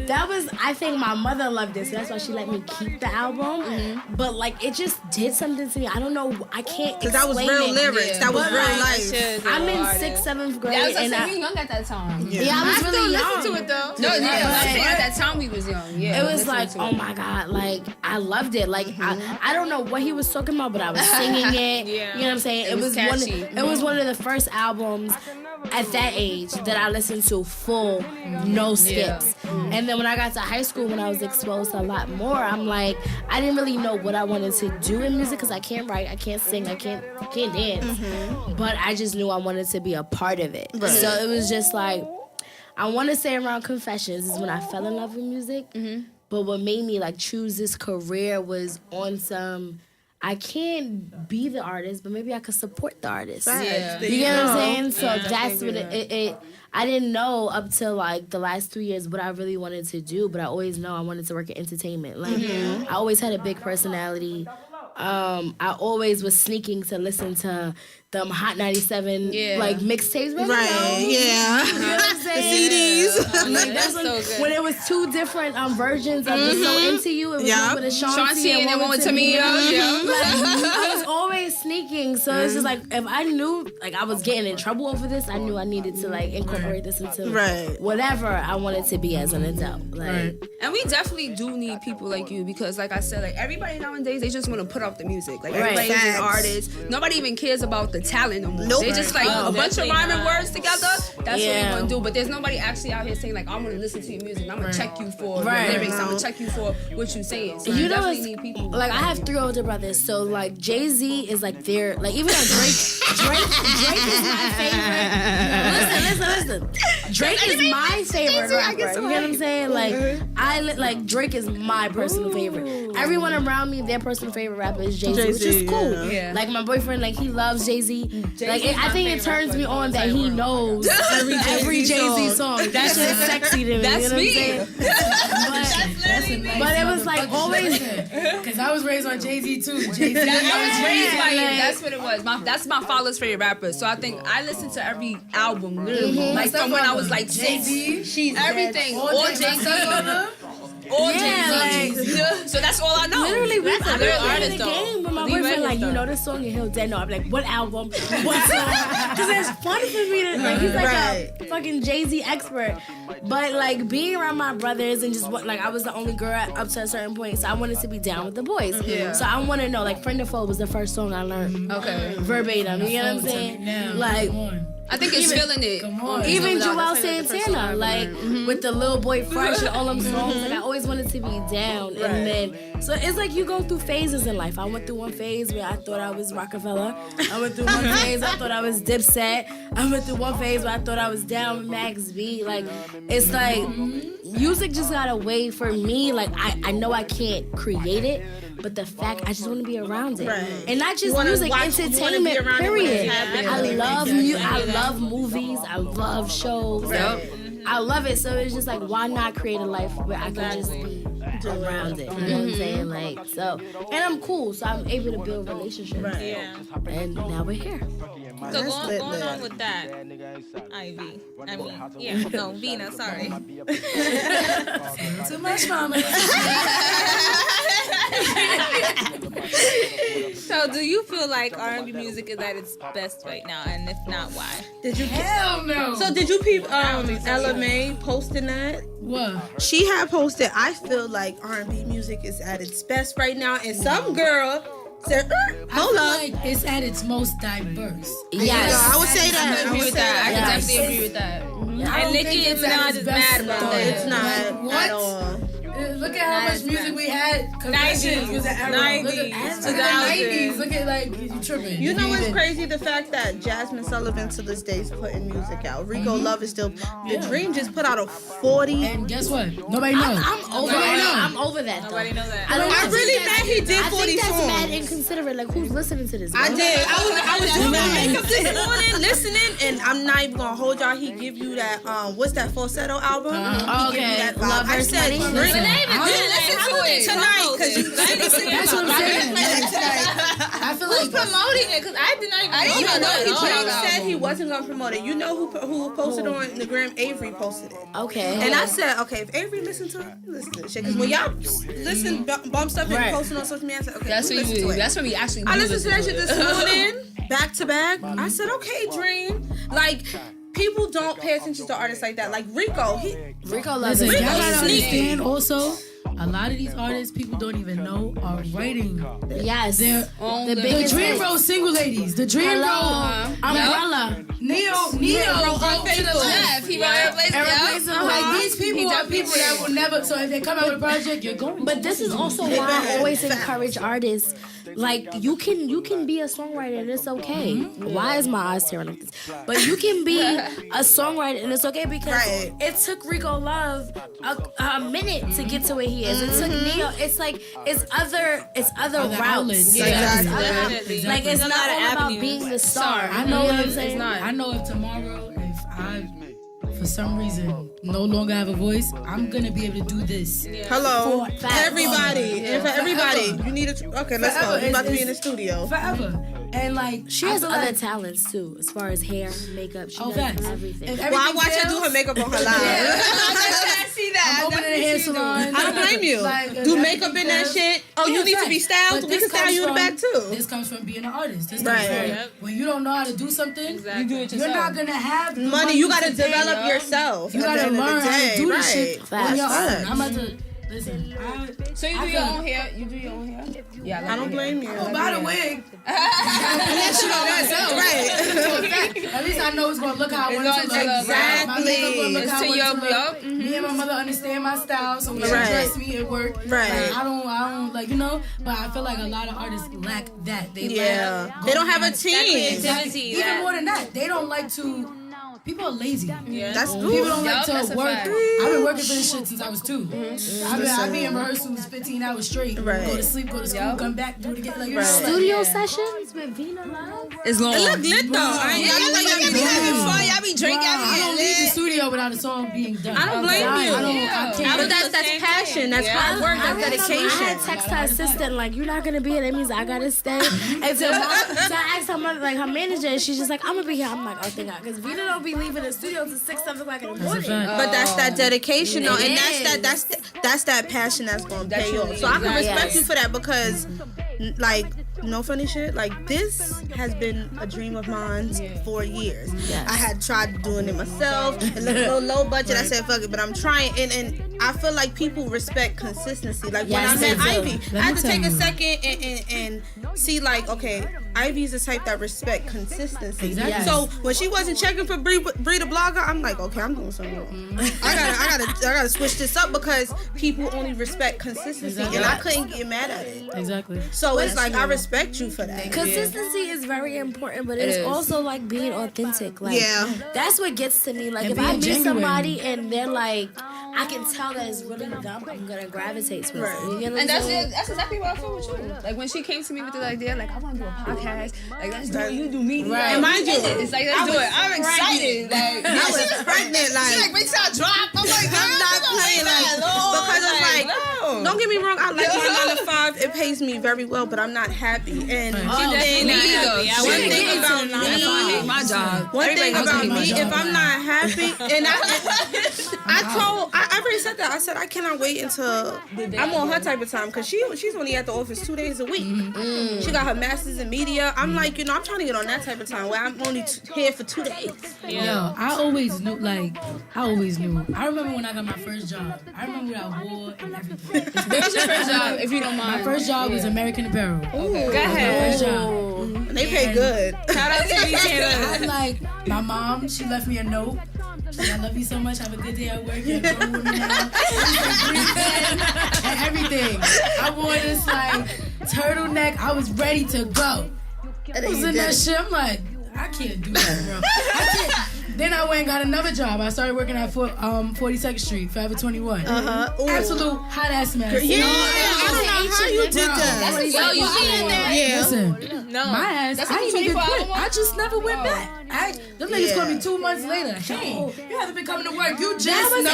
That was, I think my mother loved this. So that's why she let me keep the album. But like, it just did something to me. I don't know. I can't explain Because that was real lyrics. Yeah. That was But, real like, life. I'm in 6th, 7th grade. Yeah, I was and like, we young at that time. yeah, I was really young. To it though. No, yeah, I'm saying at that time we was young. Yeah, It was like, oh my God, like, I loved it. Like, I don't know what he was talking about, but I was singing it. Yeah. You know what I'm saying? It was catchy. It was one of the first albums at that age that I listened to full, no skips. And then when I got to high school, when I was exposed to a lot more, I'm like, I didn't really know what I wanted to do in music because I can't write, I can't sing, I can't dance. But I just knew I wanted to be a part of it. Right. So it was just like, I want to say around Confessions is when I fell in love with music. But what made me like choose this career was on some, I can't be the artist, but maybe I could support the artist. Yeah. You get what I'm saying? So that's what it I didn't know up till like the last 3 years what I really wanted to do, but I always know I wanted to work in entertainment. Like I always had a big personality. I always was sneaking to listen to them Hot 97 like mixtapes. Right, yeah. You know what I'm saying? The CDs. Like, that's so good. when it was two different versions of the So Into You. It was one with a Chauncey and then one with Tamia. I was always sneaking, so it's just like if I knew like I was getting in trouble over this, I knew I needed to like incorporate this into whatever I wanted to be as an adult. Like, And we definitely do need people like you because, like I said, like everybody nowadays they just want to put out the music. Like everybody's an artist. Nobody even cares about the talent no more. They just like a bunch of rhyming words together. That's what we're gonna do. But there's nobody actually out here saying like I'm gonna listen to your music. And I'm gonna check you for the lyrics. I'm gonna check you for what you're saying. So you know, definitely need people. Like I have 3 older brothers, so like Jay-Z is like their like even though Drake is my favorite. Listen. Drake is my favorite rapper. You know what I'm saying? Like like Drake is my personal favorite. Everyone around me, their personal favorite rapper is Jay-Z, which is cool. Yeah. Like my boyfriend, like he loves Jay-Z. Like I think it turns me on that he knows every Jay-Z song. That's just sexy to me. That's you know me. What I'm saying? But it was like always. Because I was raised on Jay-Z too. Jay-Z. I was raised by you. That's what it was. That's my father's favorite rapper. So I think I listened to every album literally, like from when I was like 6. She's everything. All Jay-Z. All Jay-Z. So that's all I know. Literally, we That's played real the artist game with my though. boyfriend. Like, you know this song, and he'll dead know. I'm like, what album? What song? Because it's fun for me to like. He's like a fucking Jay-Z expert. But like being around my brothers and just like I was the only girl up to a certain point, so I wanted to be down with the boys. Yeah. So I want to know, like, "Friend or Foe" was the first song I learned. Okay. Verbatim. You know what I'm saying? Like. I think it's feeling it. Even Joel Santana, like with the Little Boy Fresh and all them songs, like I always wanted to be down, and then so it's like you go through phases in life. I went through one phase where I thought I was Rockefeller. I went through one phase I thought I was Dipset. I went through one phase where I thought I was down with Max B. Like it's like music just got a way for me. Like I know I can't create it, but the fact I just want to be around it, and not just music, entertainment. Period. I love you. I love movies. I love shows. I love it. So it's just like, why not create a life where I can just be around it? You know what I'm saying? Like so, and I'm cool. So I'm able to build relationships. Yeah. And now we're here. So going on with that, Ivy. I mean, yeah, no, Vina, sorry. Too much mama. So do you feel like R&B music is at its best right now? And if not, why? Hell no. So did you peep Ella May posting that? What? She had posted, I feel like R&B music is at its best right now, and some girl said, hold up. Like it's at its most diverse. Yes. I would say that. I agree with that. I can definitely agree with that. And Nicki Minaj is mad about that. It's not What? at all. Look at how much music we had. 90s, was an era. 90s, Look at 2000s. 90s. Look at like you tripping. You know what's crazy? The fact that Jasmine Sullivan to this day is putting music out. Rico Love is still. The Dream just put out a 40. And guess what? Nobody knows. I'm over that. I'm over that. Though. Nobody knows that. I'm really mad he did 40 I think that's songs. mad inconsiderate. Like who's listening to this? I bro? did. I was doing my makeup this morning, listening, and I'm not even gonna hold y'all. He give you that what's that falsetto album? He give you that vibe. Love I Verse said, Money? bring But it. they even did listen to it Tonight, because you That's what I'm saying. I feel Who's like promoting it? Because I did not even I didn't even know he put out Drake an said album. he wasn't gonna promote it. You know who posted on the gram? Avery posted it. Okay. And I said, okay, if Avery listened to it, listen to this shit. Because when y'all listen, bump stuff and posting on social media, I said, okay, That's listen when to you. it. That's when we actually. I listened to that shit this morning, back to back. I said, okay, Dream. Like, people don't pay attention to artists like that. Like Rico, Rico loves listen, it. y'all gotta sneaky. understand also. A lot of these artists people don't even know are writing. Yes. They're the the biggest Dream hits. Road single ladies. The Dream Road Umbrella. Neo wrote to the left. He wrote Irreplaceable. Like these people are people that will never. So if they come out with a project, you're going. But this is also why I always encourage artists. Like you can be a songwriter and it's okay. Why is my eyes tearing like this? But you can be a songwriter and it's okay because it took Rico Love a minute to get to where he is. It took Neo. It's like it's other routes. outlets. Definitely. Like it's There's a not lot of all about avenues. being the star. I know You know what I'm if saying? I know if tomorrow, if I, for some reason, no longer have a voice, I'm gonna be able to do this. hello, For everybody. And for everybody, you need to. Okay, let's go. Forever. You're about to be It's- in the studio. Forever. And like She I has feel other like, talents too, as far as hair, makeup. She does facts. everything. If Well, I everything watch her do fails, her makeup on her live. I see that. I'm opening a hair salon. I don't blame you. Like, Do if makeup in that everything shit. Oh, Yeah, you need to facts. be styled. But We this can style comes you in the from- back too. This comes from being an artist. This comes Right. from Yep. when you don't know how to do something. Exactly. You do it You're yourself. not gonna have the Money, you gotta today, develop yo. yourself. You at the gotta end of the learn how to day, do this right. shit on your Facts. own. I'm about to listen. So you do your own hair? You do your own hair? Yeah. I don't blame you. Buy the wig. Unless you know myself. Right. At least I know it's gonna look how I want it to look. Exactly. My makeup gonna look how I To want your it to look. yup. Me and my mother understand my style, so when she Right. dress me, it work. Right. Like, I don't like but I feel like a lot of artists lack that. They Yeah. lack They don't have a That team. creativity. Even that- more than that, they don't like to. People are lazy. Yeah. That's People don't true. like that's to a work. fact. I've been working for this shit since I was 2. I be in rehearsals 15 hours straight. Right. Go to sleep, go to school, come back, do it again. Like, you know, like, Studio sessions with Vina Love. It's long. It look lit though. I ain't y'all like y'all be having fun. Y'all be drinking. Y'all I be don't leave the lit. studio without a song being done. I don't blame you. I can't. But that's passion. That's hard work. That's I dedication. had text her assistant like, "You're not gonna be here. That means I gotta stay." And so I asked her mother, like her manager, and she's just like, "I'm gonna be here." I'm like, "Oh, thank God," because Vina don't be leaving the studio till 6, 7 o'clock in the morning. But that's that dedication, though, and that's that passion that's gonna pay off. So I can respect you for that because, like, no funny shit. Like this has been a dream of mine for years. Yes. I had tried doing it myself, a little low budget. I said fuck it, but I'm trying, and I feel like people respect consistency. Like when I met Ivy, I had to take a second and see like, okay, Ivy's the type that respect consistency. Exactly. So when she wasn't checking for Bree the blogger, I'm like, okay, I'm doing something wrong. I gotta switch this up because people only respect consistency, and I couldn't get mad at it. Exactly. So it's like I respect you for that. Consistency is very important, but it's also like being authentic. Like that's what gets to me. Like if I meet somebody and they're like, I can tell that it's really them, I'm gonna gravitate towards it. You know, and that's exactly what I feel with you. Like when she came to me with the idea, like I want to do a podcast, like let's do it, you do me, right? And mind you, it's like let's do it. I'm excited. Like I was pregnant. Like she like wait till I drop. I'm like I'm not playing because it's like don't get me wrong. I like my 9 to 5. It pays me very well, but I'm not happy. And one thing about me, my job. One thing about me, if I'm not happy, and I already said that. I said I cannot wait until I'm on her type of time because she's only at the office 2 days a week. She got her master's in media. I'm like, I'm trying to get on that type of time where I'm only here for 2 days. Yo, I always knew. I remember when I got my first job. I remember what I wore and everything. What was your first job, if you don't mind? My first job was American Apparel. Okay. Go ahead. First job. They pay good. Shout out to you, Taylor. I'm like, my mom, she left me a note. She said, I love you so much. Have a good day at work. You're a grown woman now. And everything. I wore this like turtleneck. I was ready to go. I was in that shit. I'm like, I can't do that, bro. I can't. Then I went and got another job. I started working at 42nd Street, Forever 21. Absolute hot ass mess. Yeah, I don't know how you did that. Yo, you be in there. Yeah. Listen, my ass, I didn't even quit. I just never went back. Them niggas called me 2 months later. Hey, you haven't been coming to work. You just noticed. I'm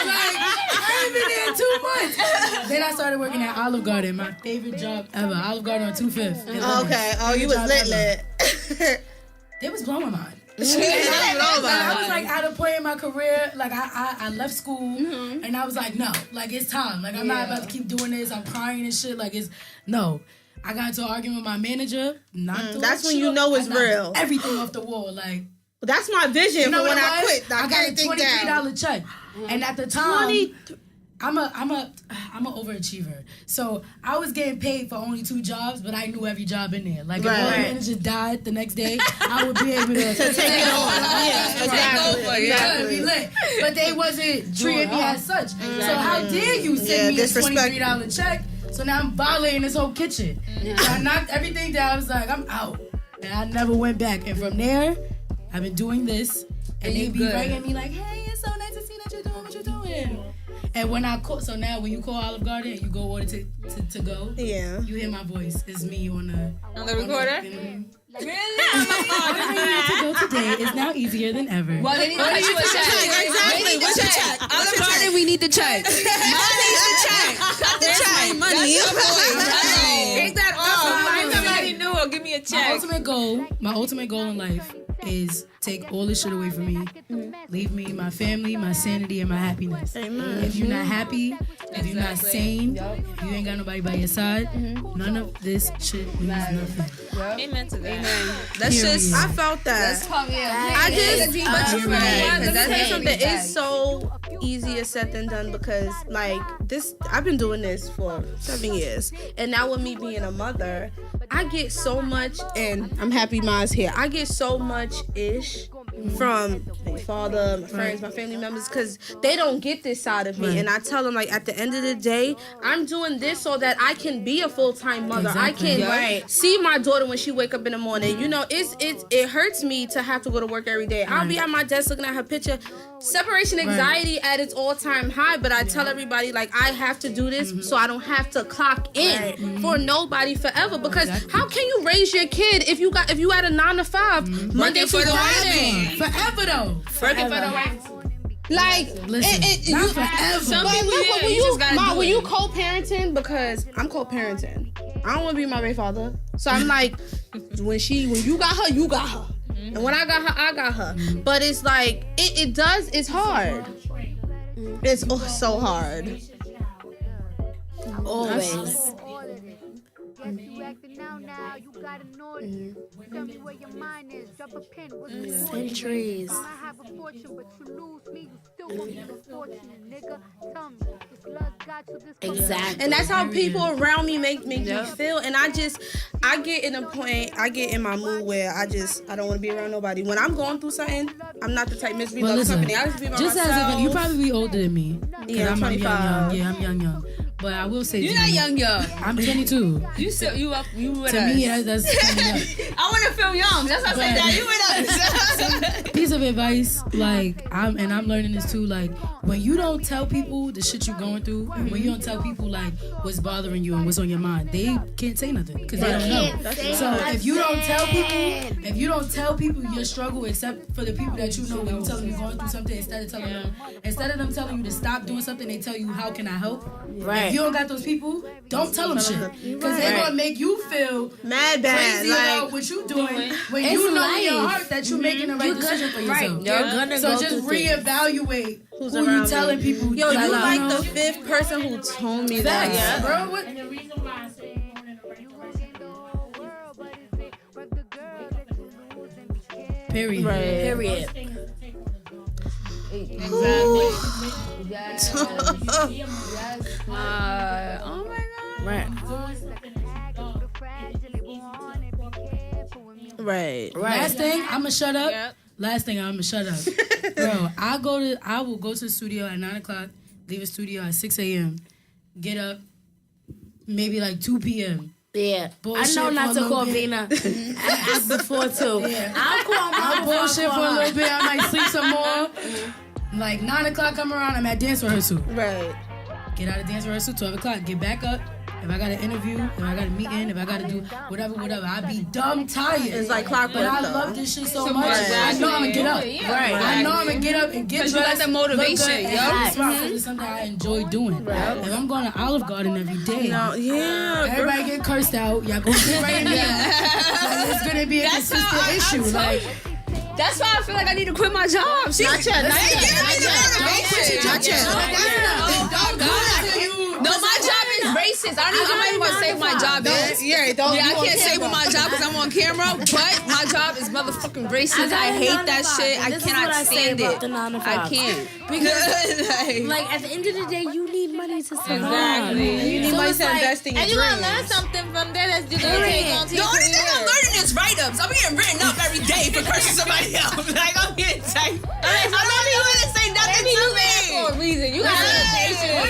like, I ain't been there 2 months. Then I started working at Olive Garden, my favorite job ever. Olive Garden on 25th. Okay. Oh, you was lit. They was blowing my mind. I was like at a point in my career, like I left school and I was like, no, like it's time. Like I'm not about to keep doing this. I'm crying and shit. Like no. I got into an argument with my manager. That's when you know it's real. Everything off the wall. Like that's my vision for when I quit. I got a $23 check, and at the time, I'm a overachiever. So I was getting paid for only 2 jobs, but I knew every job in there. Like if my manager died the next day, I would be able to take it over. Yeah, be lit. But they wasn't treating me as such. So how dare you send me a $23 check? So now I'm violating this whole kitchen. So I knocked everything down. I was like, I'm out. And I never went back. And from there, I've been doing this. And they be writing me like, hey, it's so nice to see that you're doing what you're doing. And when I call, so now when you call Olive Garden and you go order to go, you hear my voice. It's me on the recorder. Really? To go today is now easier than ever. Well, they need to cut you a check. Exactly. What's your check? Olive Garden, we need the check. Mom needs the check. Cut the check. Money. Ain't that awesome? Somebody new will give me a check. My ultimate goal in life is take all this shit away from me. Leave me my family, my sanity, and my happiness. Amen. If you're not happy, if you're not sane, if you ain't got nobody by your side, none of this shit means nothing. Amen to that. Amen. That's just, I felt that. Let me tell you something. It's so easier said than done because, like, this, I've been doing this for 7 years. And now with me being a mother, I get so much, and I'm happy Ma's here. I get so much ish from my father, my friends, my family members, because they don't get this side of me. And I tell them, like, at the end of the day, I'm doing this so that I can be a full-time mother. Exactly. I can see my daughter when she wake up in the morning. You know, it hurts me to have to go to work every day. I'll be at my desk looking at her picture. Separation anxiety at its all-time high, but I tell everybody, like, I have to do this so I don't have to clock in for nobody forever. Because how can you raise your kid if you had a 9 to 5 Monday through Friday? Forever though. Working for the right. Like, listen, not forever. Some people, when you co-parenting, because I'm co-parenting. I don't want to be my baby father. So I'm like, when you got her, you got her. And when I got her, I got her. But it's like, it's hard. It's so hard. Always. Centuries. Exactly. And that's how people around me make me feel. And I get in a point, I get in my mood where I don't want to be around nobody. When I'm going through something, I'm not the type misery loves company. I just be by just myself. As if you probably be older than me. Yeah, I'm 25. I'm young. But I will say you're not young. I'm 22. You with to us. To me, that's I want to feel young. That's why I said that. You with us. Piece of advice, like I'm learning this too. Like when you don't tell people the shit you're going through, and when you don't tell people like what's bothering you and what's on your mind, they can't say nothing because they don't know. So if you don't tell people your struggle, except for the people that you know, when you tell them you're going through something, instead of them telling you to stop doing something, they tell you how can I help. Right. If you don't got those people, don't tell them shit because they're gonna make you feel mad bad crazy about what you doing when you know in your heart that you're making the right decision for yourself. Right. You're gonna so go just through reevaluate who's who you telling people. Yo, you like the 5th person who told me that. Yeah, bro. What? And the reason why I say you're in the right direction. Period. Right. Period. Exactly. Yes. Oh my God. Right. Last thing, I'ma shut up. Yep. Last thing, I'ma shut up. Bro, I will go to the studio at 9:00, leave the studio at 6 a.m., get up maybe like 2 p.m. Yeah, bullshit I know not to call Vina before too. Yeah. I'll call my bullshit for a little bit. I might sleep some more. Like 9:00 come around, I'm at dance rehearsal. Right. Get out of dance rehearsal, 12 o'clock. Get back up. If I got an interview, if I got a meeting, if I got to do whatever, I be dumb tired. It's like clockwork. But I love this shit so much. I know I'm gonna get up. Right. I know I'm gonna get up and get dressed. You got that motivation, yo. It's something I enjoy doing. Right. If I'm going to Olive Garden every day, everybody get cursed out. Y'all go get right in there. Like, it's gonna be a consistent issue. Like. That's why I feel like I need to quit my job. Not yet. No, my job is racist. I'm not even gonna say what my job is. I can't say what my job is. I'm on camera, but my job is motherfucking racist. I hate that shit. I cannot stand it. I can't. Because, like, at the end of the day, you need money to survive. Exactly. You need money to invest in your dreams. And you're gonna learn something from that that's just gonna take on. The only thing I'm learning is write-ups. I'm getting written up every day for cursing somebody else. Like, I'm getting tight. I'm not even gonna say nothing to me. For a reason. You gotta be patient.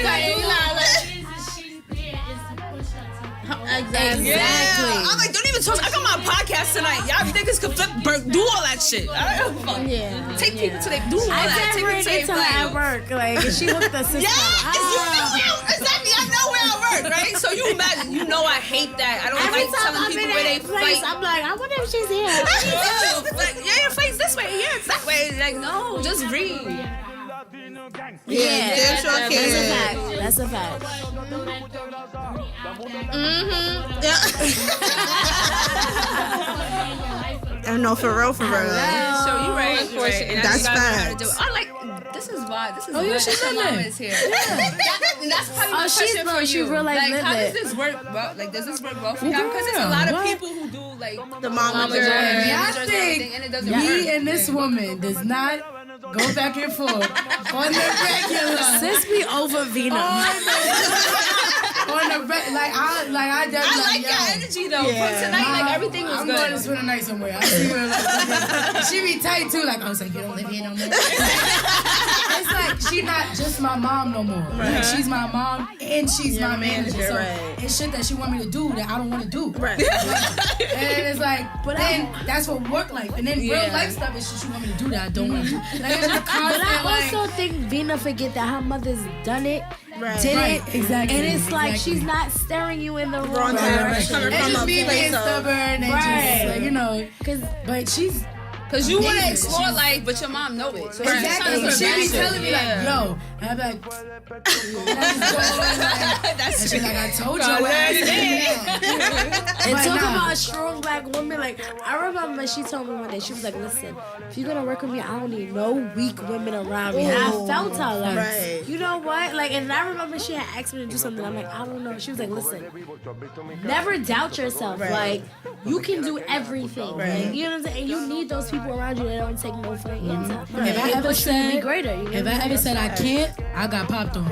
Exactly. Yeah. I'm like, don't even talk. I got my podcast tonight. Y'all niggas can flip, do all that shit. I don't give a fuck. Yeah. Take people to their do all that. Take people to their flight. At work, like she hooked the system. Exactly. I know where I work, right? So you imagine, you know, I hate that. I don't like telling people where they fight. I'm like, I wonder if she's here. Like, yeah, your face this way. Yeah, it's that way. Like, no, just read. Yeah, that's a fact. I know, for real. So you right. That's fact. I like. This is why. This is why my mama is here. That's probably my question for you. She real life like, how does it. this work? Well, like, does this work well for y'all? Because there's a lot of people who do like the mama journey and everything, and it doesn't work. Me and this woman does not go back and forth on the regular. Sis be over Vina. On the I like your energy though. From tonight, like everything was good. I'm going to spend the night somewhere. I see her like, she be tight too. Like I was like, you don't live here no more. It's like she not just my mom no more. Right. Like she's my mom and she's my manager. So it's shit that she want me to do that I don't want to do. Right. And it's like, but then that's what work life. And then real life stuff is shit she want me to do that I don't want to do. Like, it's just constant, but I also think Vina forget that her mother's done it. Did it exactly, and it's like she's not staring you in the wrong direction. It's just me being stubborn and just like, you know, but she's Cause you want to explore life, but your mom know it. So exactly. She be telling me like, yo, and I'm like, that's shit. Like I told you. And talk about strong black women. Like I remember she told me one day, she was like, listen, if you're gonna work with me, I don't need no weak women around me. And I felt her like, you know what? Like, and I remember she had asked me to do something. I'm like, I don't know. She was like, listen, never doubt yourself. Like you can do everything. Like, you know what I'm saying? And you need those people around you that don't take no for an answer. If I ever said, be greater, if I ever said I can't, I got popped on.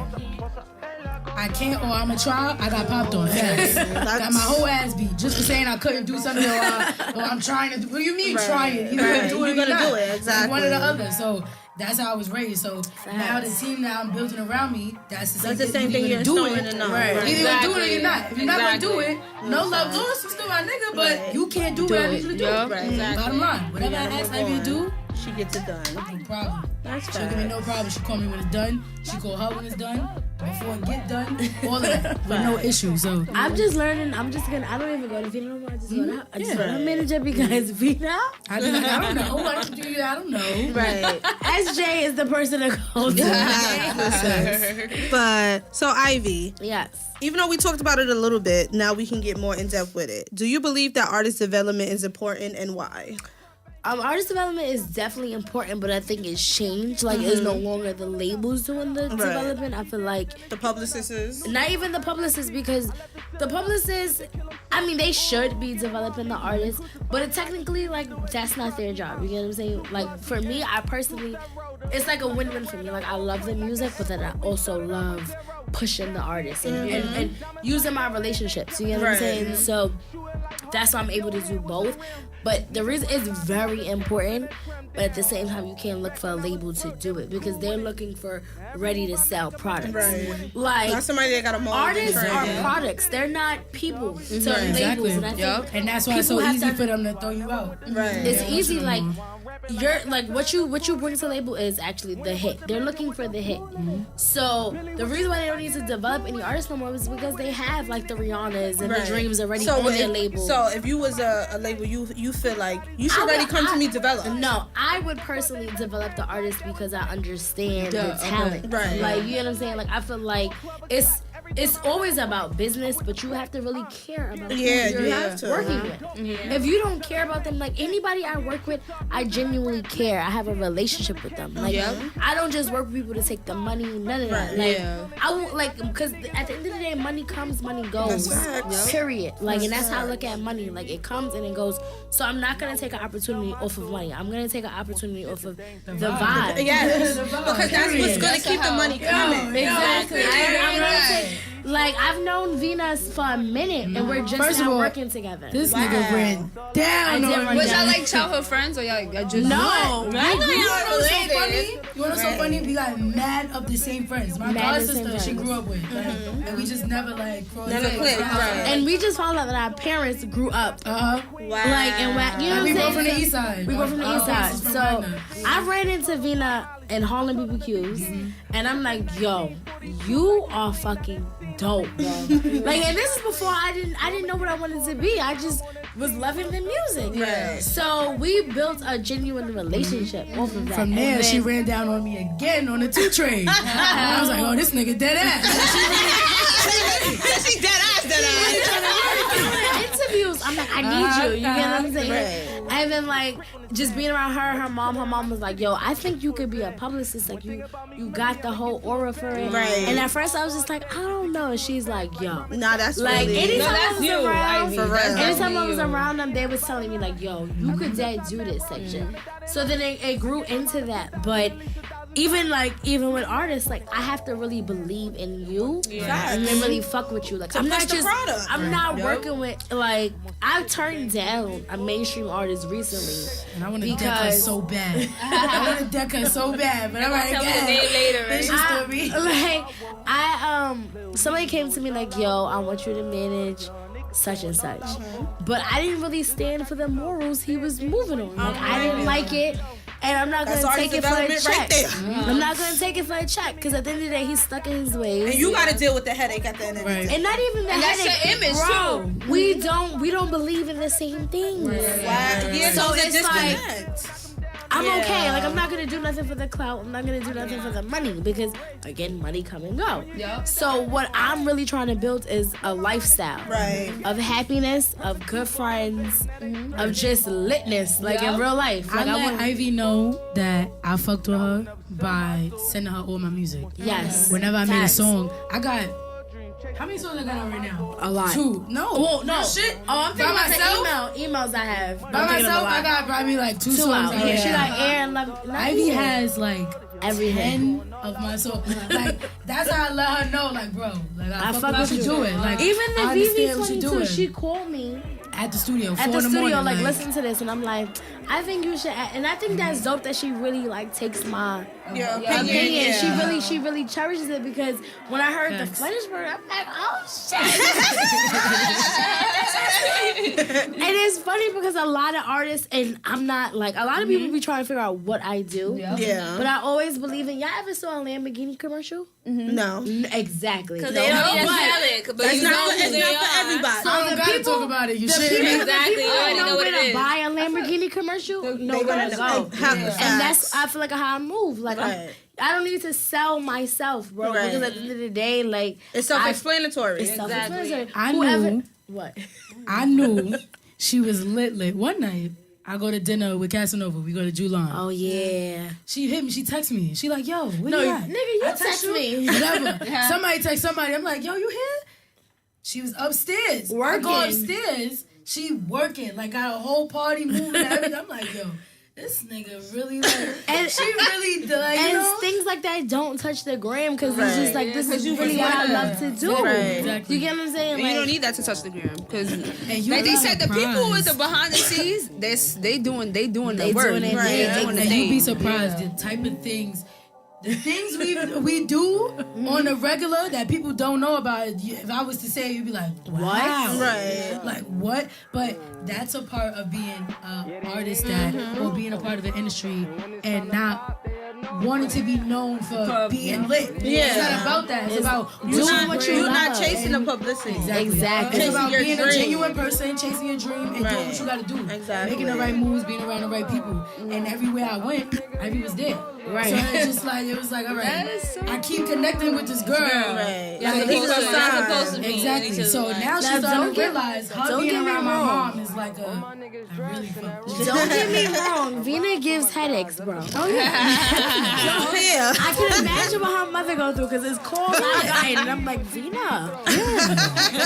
I can't or I'm a try, I got popped on. Got my whole ass beat just for saying I couldn't do something or I'm trying to do. What do you mean trying? You're gonna do it. You're gonna do it. Exactly. Like one or the other. So that's how I was raised. So now the team that I'm building around me, that's the same thing you're doing. Right. Either you're gonna do it or you're not. If you're not gonna do it, no love lost. You still my nigga, but you can't do what I need you to do. Bottom line, whatever I ask Ivy to do, she gets it done. No problem. That's fine. She'll give me no problem. She call me when it's done. She call her when it's done. Before it get done, all of that with no issue. So I'm just learning. I don't even go to Vina no more. I just go to her manager because Vina. I don't know. I don't know. Right. SJ is the person to go to. But so Ivy. Yes. Even though we talked about it a little bit, now we can get more in depth with it. Do you believe that artist development is important and why? Artist development is definitely important, but I think it's changed. Like, it's no longer the labels doing the development. I feel like the publicists is not even the publicists, because the publicists, I mean, they should be developing the artists, but technically, like, that's not their job. You get what I'm saying? Like, for me, I personally, it's like a win-win for me. Like, I love the music, but then I also love pushing the artists and using my relationships. You get what I'm saying? So that's why I'm able to do both. But the reason is very important, but at the same time, you can't look for a label to do it because they're looking for ready-to-sell products. Right. Like, not somebody that got a mold. Artists are products. They're not people to labels. And I think and that's why it's so easy for them to throw you out. Right. It's easy, like, you're like what you bring to the label is actually the hit. They're looking for the hit. So the reason why they don't need to develop any artists no more is because they have like the Rihannas and the Dreams already on their label. So if you was a label, you feel like you should already come to me develop. No, I would personally develop the artist because I understand the talent. Right. Like, you know what I'm saying? Like, I feel like it's always about business, but you have to really care about who you're working with. If you don't care about them, like anybody I work with, I genuinely care. I have a relationship with them. Like, I don't just work with people to take the money, none of that. Like, I won't, like, because at the end of the day, money comes, money goes. Period. Like, and that's how I look at money. Like, it comes and it goes. So I'm not going to take an opportunity off of money. I'm going to take an opportunity off of the vibe. Yes. Because that's what's going to keep the money coming. Exactly. I'm going to take... Like, I've known Vina for a minute, and we're just now working together. This nigga ran down on Was y'all like childhood friends, or y'all just... No. You know what's so funny? You know what's so funny? We got mad of the same friends. My god sister, she grew up with. And we just never, like, never clicked. And we just found out that our parents grew up. Wow. Like, and you know what I'm saying? We both from the east side. We were from the east side. So, I ran into Vina in Harlem BBQs, and I'm like, yo, you are fucking dope, bro. Like, and this is before I didn't know what I wanted to be. I just was loving the music. Right. So we built a genuine relationship off of that. From there, she ran down on me again on the 2 train. I was like, oh, this nigga dead ass. She dead ass. Interviews, I'm like, I need you. You get what I'm saying? Right. And then, like, just being around her mom was like, yo, I think you could be a publicist. Like, you got the whole aura for it. Right. And at first I was just like, I don't know. And she's like, yo. Nah, that's like, really... anytime I was around, around them, they was telling me, like, yo, you could do this section. So then it grew into that. But even with artists, like, I have to really believe in you and then really fuck with you. Like, I'm not working with, like, I've turned down a mainstream artist recently. And I want to deck her so bad. But I'm like, tell me the name later, right? Somebody came to me like, yo, I want you to manage such and such. But I didn't really stand for the morals he was moving on. Like, I didn't like it. And I'm not going to take it for a check. I'm not going to take it for a check because at the end of the day, he's stuck in his ways. And you got to deal with the headache at the end of the day. And not even the headache. That's your image, too. We don't believe in the same things. Yeah, so it's like, I'm okay. Like, I'm not gonna do nothing for the clout. I'm not gonna do nothing for the money because, again, money come and go. Yeah. So what I'm really trying to build is a lifestyle of happiness, of good friends, of just litness, like in real life. Like, I let Ivy know that I fucked with her by sending her all my music. Yes. Whenever I made a song, I got. How many songs I got out right now? A lot. 2. No. Well, no. Shit. Oh, I'm thinking by about the emails I have. By myself, I got probably like 2 songs out. out. Yeah. She got Air and Love. Ivy has like everything 10 of my songs. Like, that's how I let her know, like, bro, like, I fuck what you doing. Like, even the I understand what you doing. VV22, she called me at the studio, 4 at the in the studio, morning, like, listen to this, and I'm like, I think you should, and I think that's dope that she really like takes my opinion. She really cherishes it because when I heard the Flemish-bird, I'm like, oh shit. And it's funny because a lot of artists, and I'm not like, a lot of people be trying to figure out what I do. Yeah. But I always believe in. Y'all ever saw a Lamborghini commercial? No. Exactly. Because they don't need talent, but you know who they are. Everybody. So I don't gotta talk about it. You should. Exactly. You already know what it is. Buy a Lamborghini commercial, know where to go. And that's, I feel like, how I move. Like, I don't need to sell myself, bro. Because at the end of the day, like, it's self-explanatory. It's self-explanatory. I knew she was lit. One night, I go to dinner with Casanova. We go to Julan. Oh, yeah. She hit me. She texted me. She like, yo, where you at? Nigga, you text me. Whatever. Somebody text somebody. I'm like, yo, you here? She was upstairs. Working. I go upstairs. She working. Like, got a whole party moving and everything. I'm like, yo, this nigga really like, and she really like, and things like that don't touch the gram because it's just like, this is really what I love to do. Exactly. You get what I'm saying? And like, you don't need that to touch the gram because, like they said, the people with the behind the scenes, they doing the work. Doing it, And you'd be surprised the type of things. The things we do on a regular that people don't know about. If I was to say, you'd be like, wow. What? Right. Like, what? But that's a part of being an artist or being a part of the industry and not wanting to be known for being lit. It's not about that. It's about doing what you love. You're not chasing the publicity. Exactly. It's about being dream. a genuine person, chasing your dream, and doing what you gotta do. Exactly. Making the right moves, being around the right people. And everywhere I went, Ivy was there. Right. So it's just like, it was like, all right, I keep connecting with this girl. Right. Like, This is a sign. supposed to be. Exactly. So now she's starting to realize her being around my mom is like I really fuck with you. Don't get me wrong. Vina gives headaches, bro. Oh, yeah. I can imagine what her mother go through because it's cold outside, and I'm like, Vina,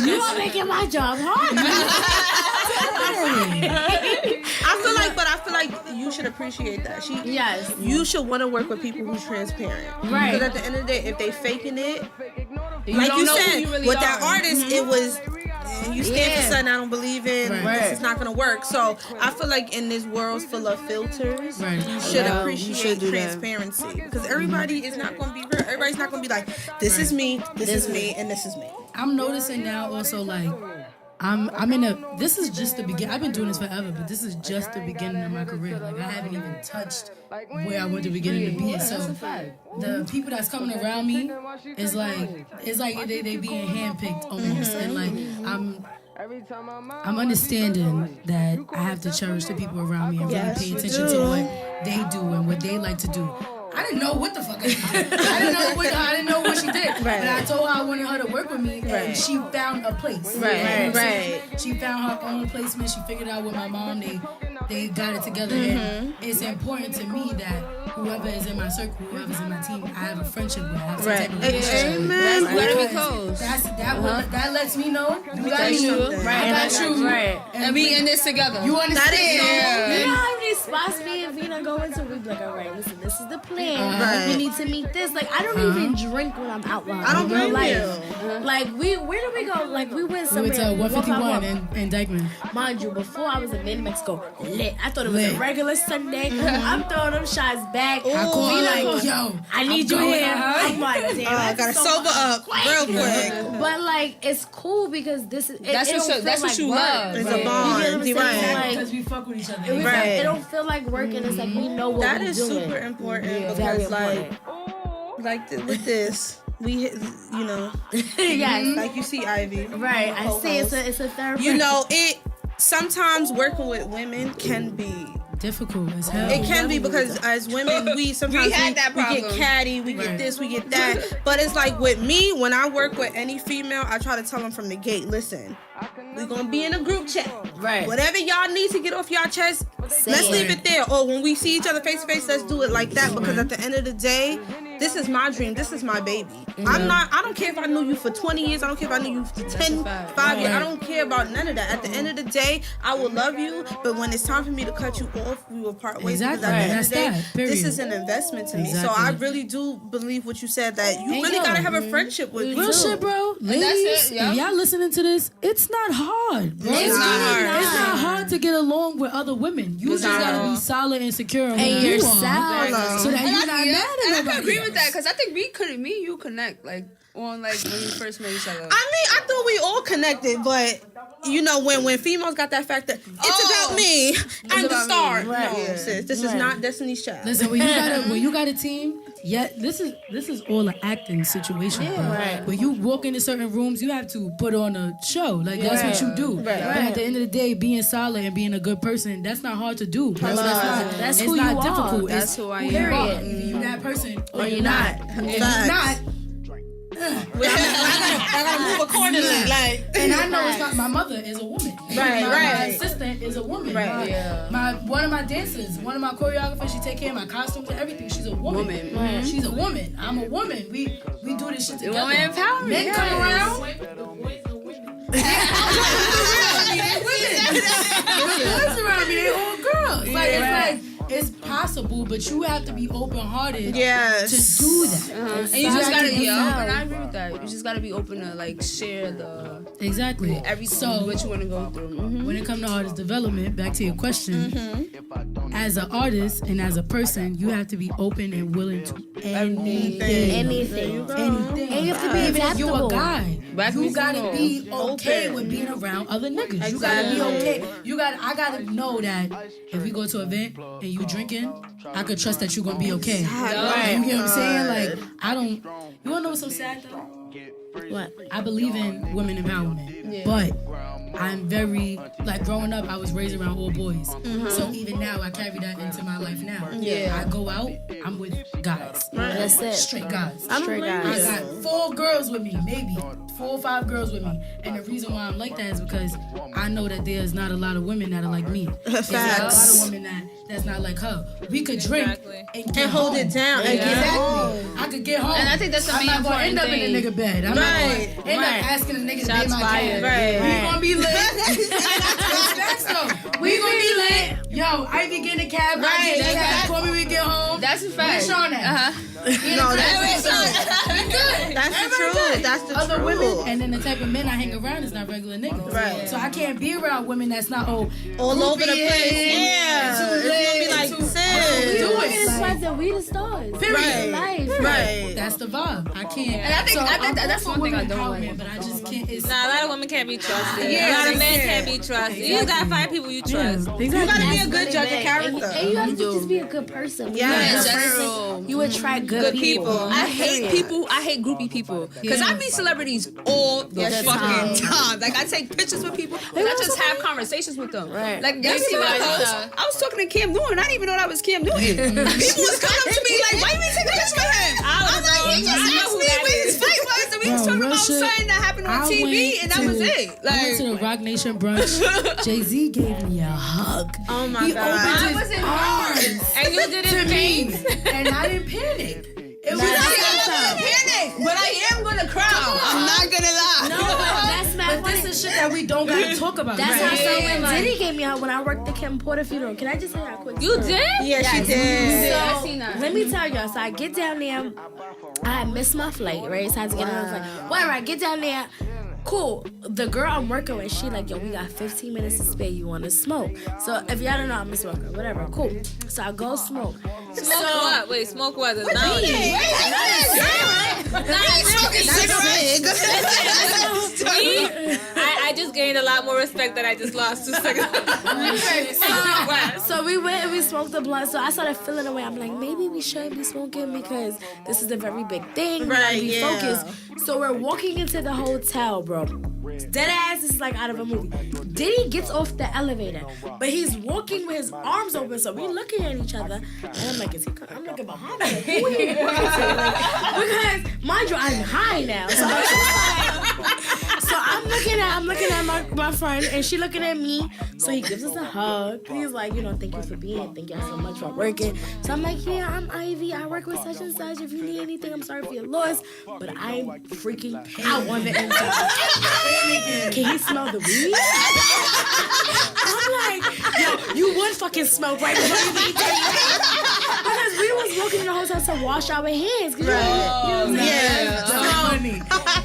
you are making my job hard. I feel like you should appreciate that. Yes. You should want to work with people who's transparent. Right. Because at the end of the day, if they faking it, You like don't you know who said, you really with are. that artist, it was, you stand for something I don't believe in. This is not going to work. So I feel like in this world full of filters, you should appreciate transparency. Because everybody is not going to be real. Everybody's not going to be like, this is me, this is me, and this is me. I'm noticing now also like this is just the beginning. I've been doing this forever, but this is just the beginning of my career. Like, I haven't even touched where I want the beginning to be. So the people that's coming around me is like, it's like they being handpicked almost. And like, I'm understanding that I have to cherish the people around me and really pay attention to what they do and what they like to do. I didn't know what the fuck I did. I didn't know what she did. But I told her I wanted her to work with me, and she found a place. She found her own placement. She figured out with my mom. They got it together. And it's important to me that whoever is in my circle, whoever's in my team, I have a friendship with. I have some type of relationship with. Amen. Let me close. That lets me know you got That's me. you. I got you. And we in this together. You understand? You know how many spots me and Vina go into? We be like, all right, listen, this is the plan. We need to meet this. Like, I don't even drink when I'm out loud. I don't blame you. Like, where do we go? Like, we went somewhere. We went to 151 in Dykeman. Mind you, before I was in Mexico, lit. I thought it was a regular Sunday. I'm throwing them shots back. I call like, yo, I need you here. I'm like, damn, I gotta sober up real quick. But like, it's cool because this is That's what you love. It's a bond. Because we fuck with each other. It don't feel like work, and it's like we know what That we're is doing. super important Very because with this, we yes, like you see Ivy, right. I see it's a therapy. sometimes working with women can be difficult as hell. It can be because as women, we sometimes we get catty, we get this, we get that. But it's like with me, when I work with any female, I try to tell them from the gate, listen, we're going to be in a group chat. Right. Whatever y'all need to get off y'all chest, let's leave it there. Or when we see each other face to face, let's do it like that. Because at the end of the day, this is my dream. This is my baby. I don't care if I knew you for 20 years. I don't care if I knew you for 10, 5 years. I don't care about none of that. At the end of the day, I will love you. But when it's time for me to cut you off, we will part ways. Exactly. Because at the end of the day, this is an investment to me. So I really do believe what you said, that you really got to have a friendship with me. Real shit, bro. Ladies, if y'all listening to this, it's not hard, bro. It's not hard. It's not hard to get along with other women. You just gotta be solid and secure in who you are, so that you're not mad at nobody. I can agree with that, because I think me and you connect like on like when we first met each other. I mean, I thought we all connected, but you know, when females got that factor, it's about me. I'm the star. Right. No, sis, this is not Destiny's Child. Listen, when you got a team, this is all an acting situation, bro. Right. When you walk into certain rooms, you have to put on a show. Like that's what you do. Right. But at the end of the day, being solid and being a good person, that's not hard to do. That's who you are. Difficult. That's who I am. Period. Either you that person Or you're not. If you're not, I gotta move accordingly. Like, and I know it's not. My mother is a woman. My assistant is a woman. One of my dancers, one of my choreographers, she take care of my costumes and everything. She's a woman. She's a woman. I'm a woman. We do this shit together. Woman empowerment. Men come around. Boys around me, they all girls. Like it's like it's possible, but you have to be open-hearted to do that. And you just gotta be open. I agree with that. You just gotta be open to like share the everything what you want to go through. When it comes to artist development, back to your question, as an artist and as a person, you have to be open and willing to anything. And you have to be Even if adaptable. you a guy, you gotta be okay with being around other niggas. You gotta be okay. I gotta know that if we go to an event and you drinking, I could trust that you're gonna be okay. Right. You get what I'm saying? Like, you wanna know what's so sad though? What? I believe in women empowerment, but I'm very, like, growing up, I was raised around all boys. So even now, I carry that into my life now. I go out, I'm with guys. That's it. Straight guys. Straight guys. I got 4 girls with me, maybe 4 or 5 girls with me. And the reason why I'm like that is because I know that there's not a lot of women that are like me. There's not a lot of women that's not like her. We could drink and hold it down and get home. I could get home. And I think that's the main I'm not important gonna end up in a nigga bed. I'm not gonna end up asking a nigga to be my cat. We gonna be lit. We gonna be lit. Yo, I be getting a cab. I get a cab. Call me when we get home. That's a fact. We're showing that. No, that's the truth. That's the Other truth. women, and then the type of men I hang around is not regular niggas. Right. So I can't be around women that's not all over the place. Yeah. It's gonna be like, sis. We the stars. Period. Life. Right. That's the vibe. I can't. And I think that's one thing I don't like. But I just can't. A lot of women can't be trusted. A lot of men can't be trusted. You gotta find people you trust. Exactly. You gotta be a good judge of character. And you have to just be a good person. Yes. You attract good people. I hate people. I hate groupie people. Because I meet celebrities all the fucking time. Like, I take pictures with people and I just have conversations with them. Right. Like, y'all see my post? I was talking to Cam Newton. I didn't even know that was Cam Newton. People was coming up to me like, why you ain't taking a picture with him? I'm like, he just asked me where his fight was, and we was talking about something that happened on TV, and that was it. I went to the Rock Nation brunch. Jay-Z gave me a hug. Oh my He God. opened his arms And you didn't to me, and I didn't panic. It was panic, but I am gonna cry. I'm not gonna lie. No, that's not But this is shit that we don't gotta talk about. That's how I felt when Like, Diddy gave me out when I worked the Kim Porter funeral. Can I just say that quick? You did? Yeah, she did. I seen that. Let me tell y'all. So I get down there. I had missed my flight, right? So I had to get on. I was like, whatever. I get down there. Cool. The girl I'm working with, she like, yo, we got 15 minutes to spare. You want to smoke? So if y'all don't know, I'm a smoker. Whatever. Cool. So I go smoke. Smoke what? Wait, smoke what? Not smoking cigarettes. I just gained gained a lot more respect than I just lost 2 seconds. So we went and we smoked the blunt. So I started feeling away. I'm like, maybe we shouldn't be smoking because this is a very big thing. We gotta be focused. So we're walking into the hotel, bro. Dead ass, this is like out of a movie. Diddy gets off the elevator, but he's walking with his arms open. So we looking at each other, and I'm like, I'm looking behind me. Like, who he walking to? Like, because mind you, I'm high now. So I'm looking at my friend, and she looking at me. So he gives us a hug. He's like, thank you for being. Thank y'all so much for working. So I'm like, yeah, I'm Ivy. I work with such and such. If you need anything, I'm sorry for your loss, but I'm freaking out on the inside. Can he smell the weed? I'm like, yo, you would fucking smoke right before you leave. Because we was walking in the hotel to wash our hands.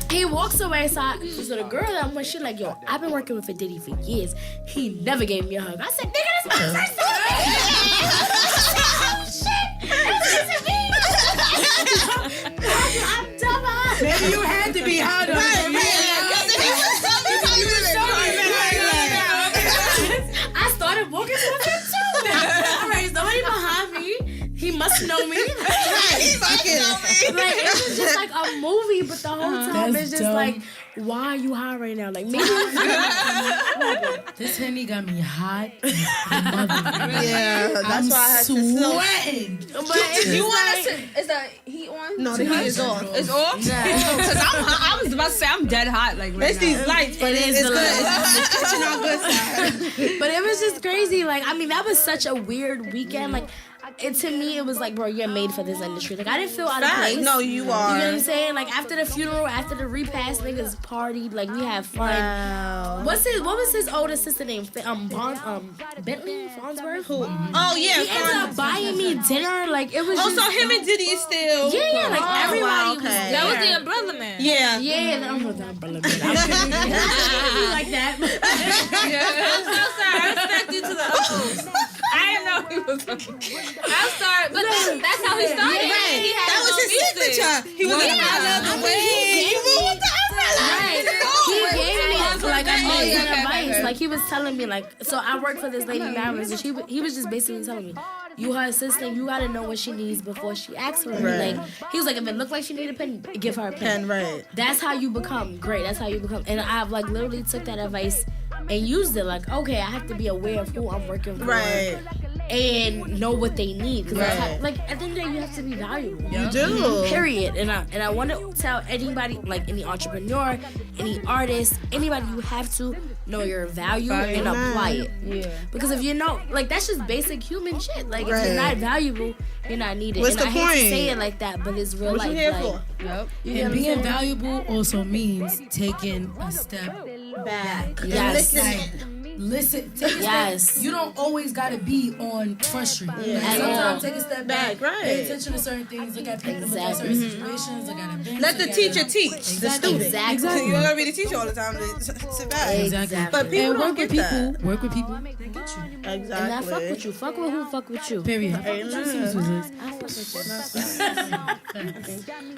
He walks away, so the girl that I'm with, she like, yo, I've been working with Diddy for years. He never gave me a hug. I said, nigga, this my first time. I'm dumb. Maybe you had to be hard on him. I started walking towards him too. Alright, nobody behind me. He must know me. Like, it was just like a movie, but the whole time it's just like, why are you high right now? Like, maybe this Henny got me hot. Yeah, that's why I had sweating. But if you want to, is the heat on? No, the heat is off. It's off? Because I was about to say, I'm dead hot. Like, right it's these lights, but it's good. It's touching our good side. But it was just crazy. Like, I mean, that was such a weird weekend. Like, to me, it was like, bro, you're made for this industry. Like, I didn't feel out of place. No, you are. You know what I'm saying? Like, after the funeral, after the repast, niggas partied. Like, we had fun. Wow. What was his older sister name? Bentley Farnsworth? Who? Oh, yeah. He ended up buying me dinner. Like, it was so him and Diddy is still. Yeah, like, everybody was there. That was the umbrella man. Yeah. Yeah, the umbrella man. Like that. I'm so sorry. I respect you to the utmost. I didn't know he was I'm sorry, but that's how he started. Yeah, He had that was his signature. He was like, I love the way you move the umbrella. Right. He gave me like amazing advice. Like, he was telling me, like, so I work for this lady Maris, and he was just basically telling me, you her assistant, you gotta know what she needs before she asks for it. Right. Like, he was like, if it looked like she needed a pen, give her a pen. Right. That's how you become great. That's how you become. And I've like literally took that advice and used it. Like, okay, I have to be aware of who I'm working for. Right. And know what they need. Because like, at the end of the day, you have to be valuable. You do. Period. And I want to tell anybody, like any entrepreneur, any artist, anybody, you have to know your value and apply it. Yeah. Because if you know, like, that's just basic human shit. Like, if you're not valuable, you're not needed. What's and the I point? hate to say it like that, but it's real life. What you here like, for? Yep. And being valuable also means taking a step back. Yes. Listen. Yes. You don't always gotta be on front street. Yeah. Like, sometimes take a step back. Right. Pay attention to certain things. Look at people. Look at certain situations. Look at events. Let the teacher teach the student. Exactly. You don't gotta be the teacher all the time to sit back. Exactly. But people and don't work with get people. that. Work with people. They get you. Exactly. And I fuck with you. Fuck with who fuck with you. Period. I fuck with you, Susan. I fuck with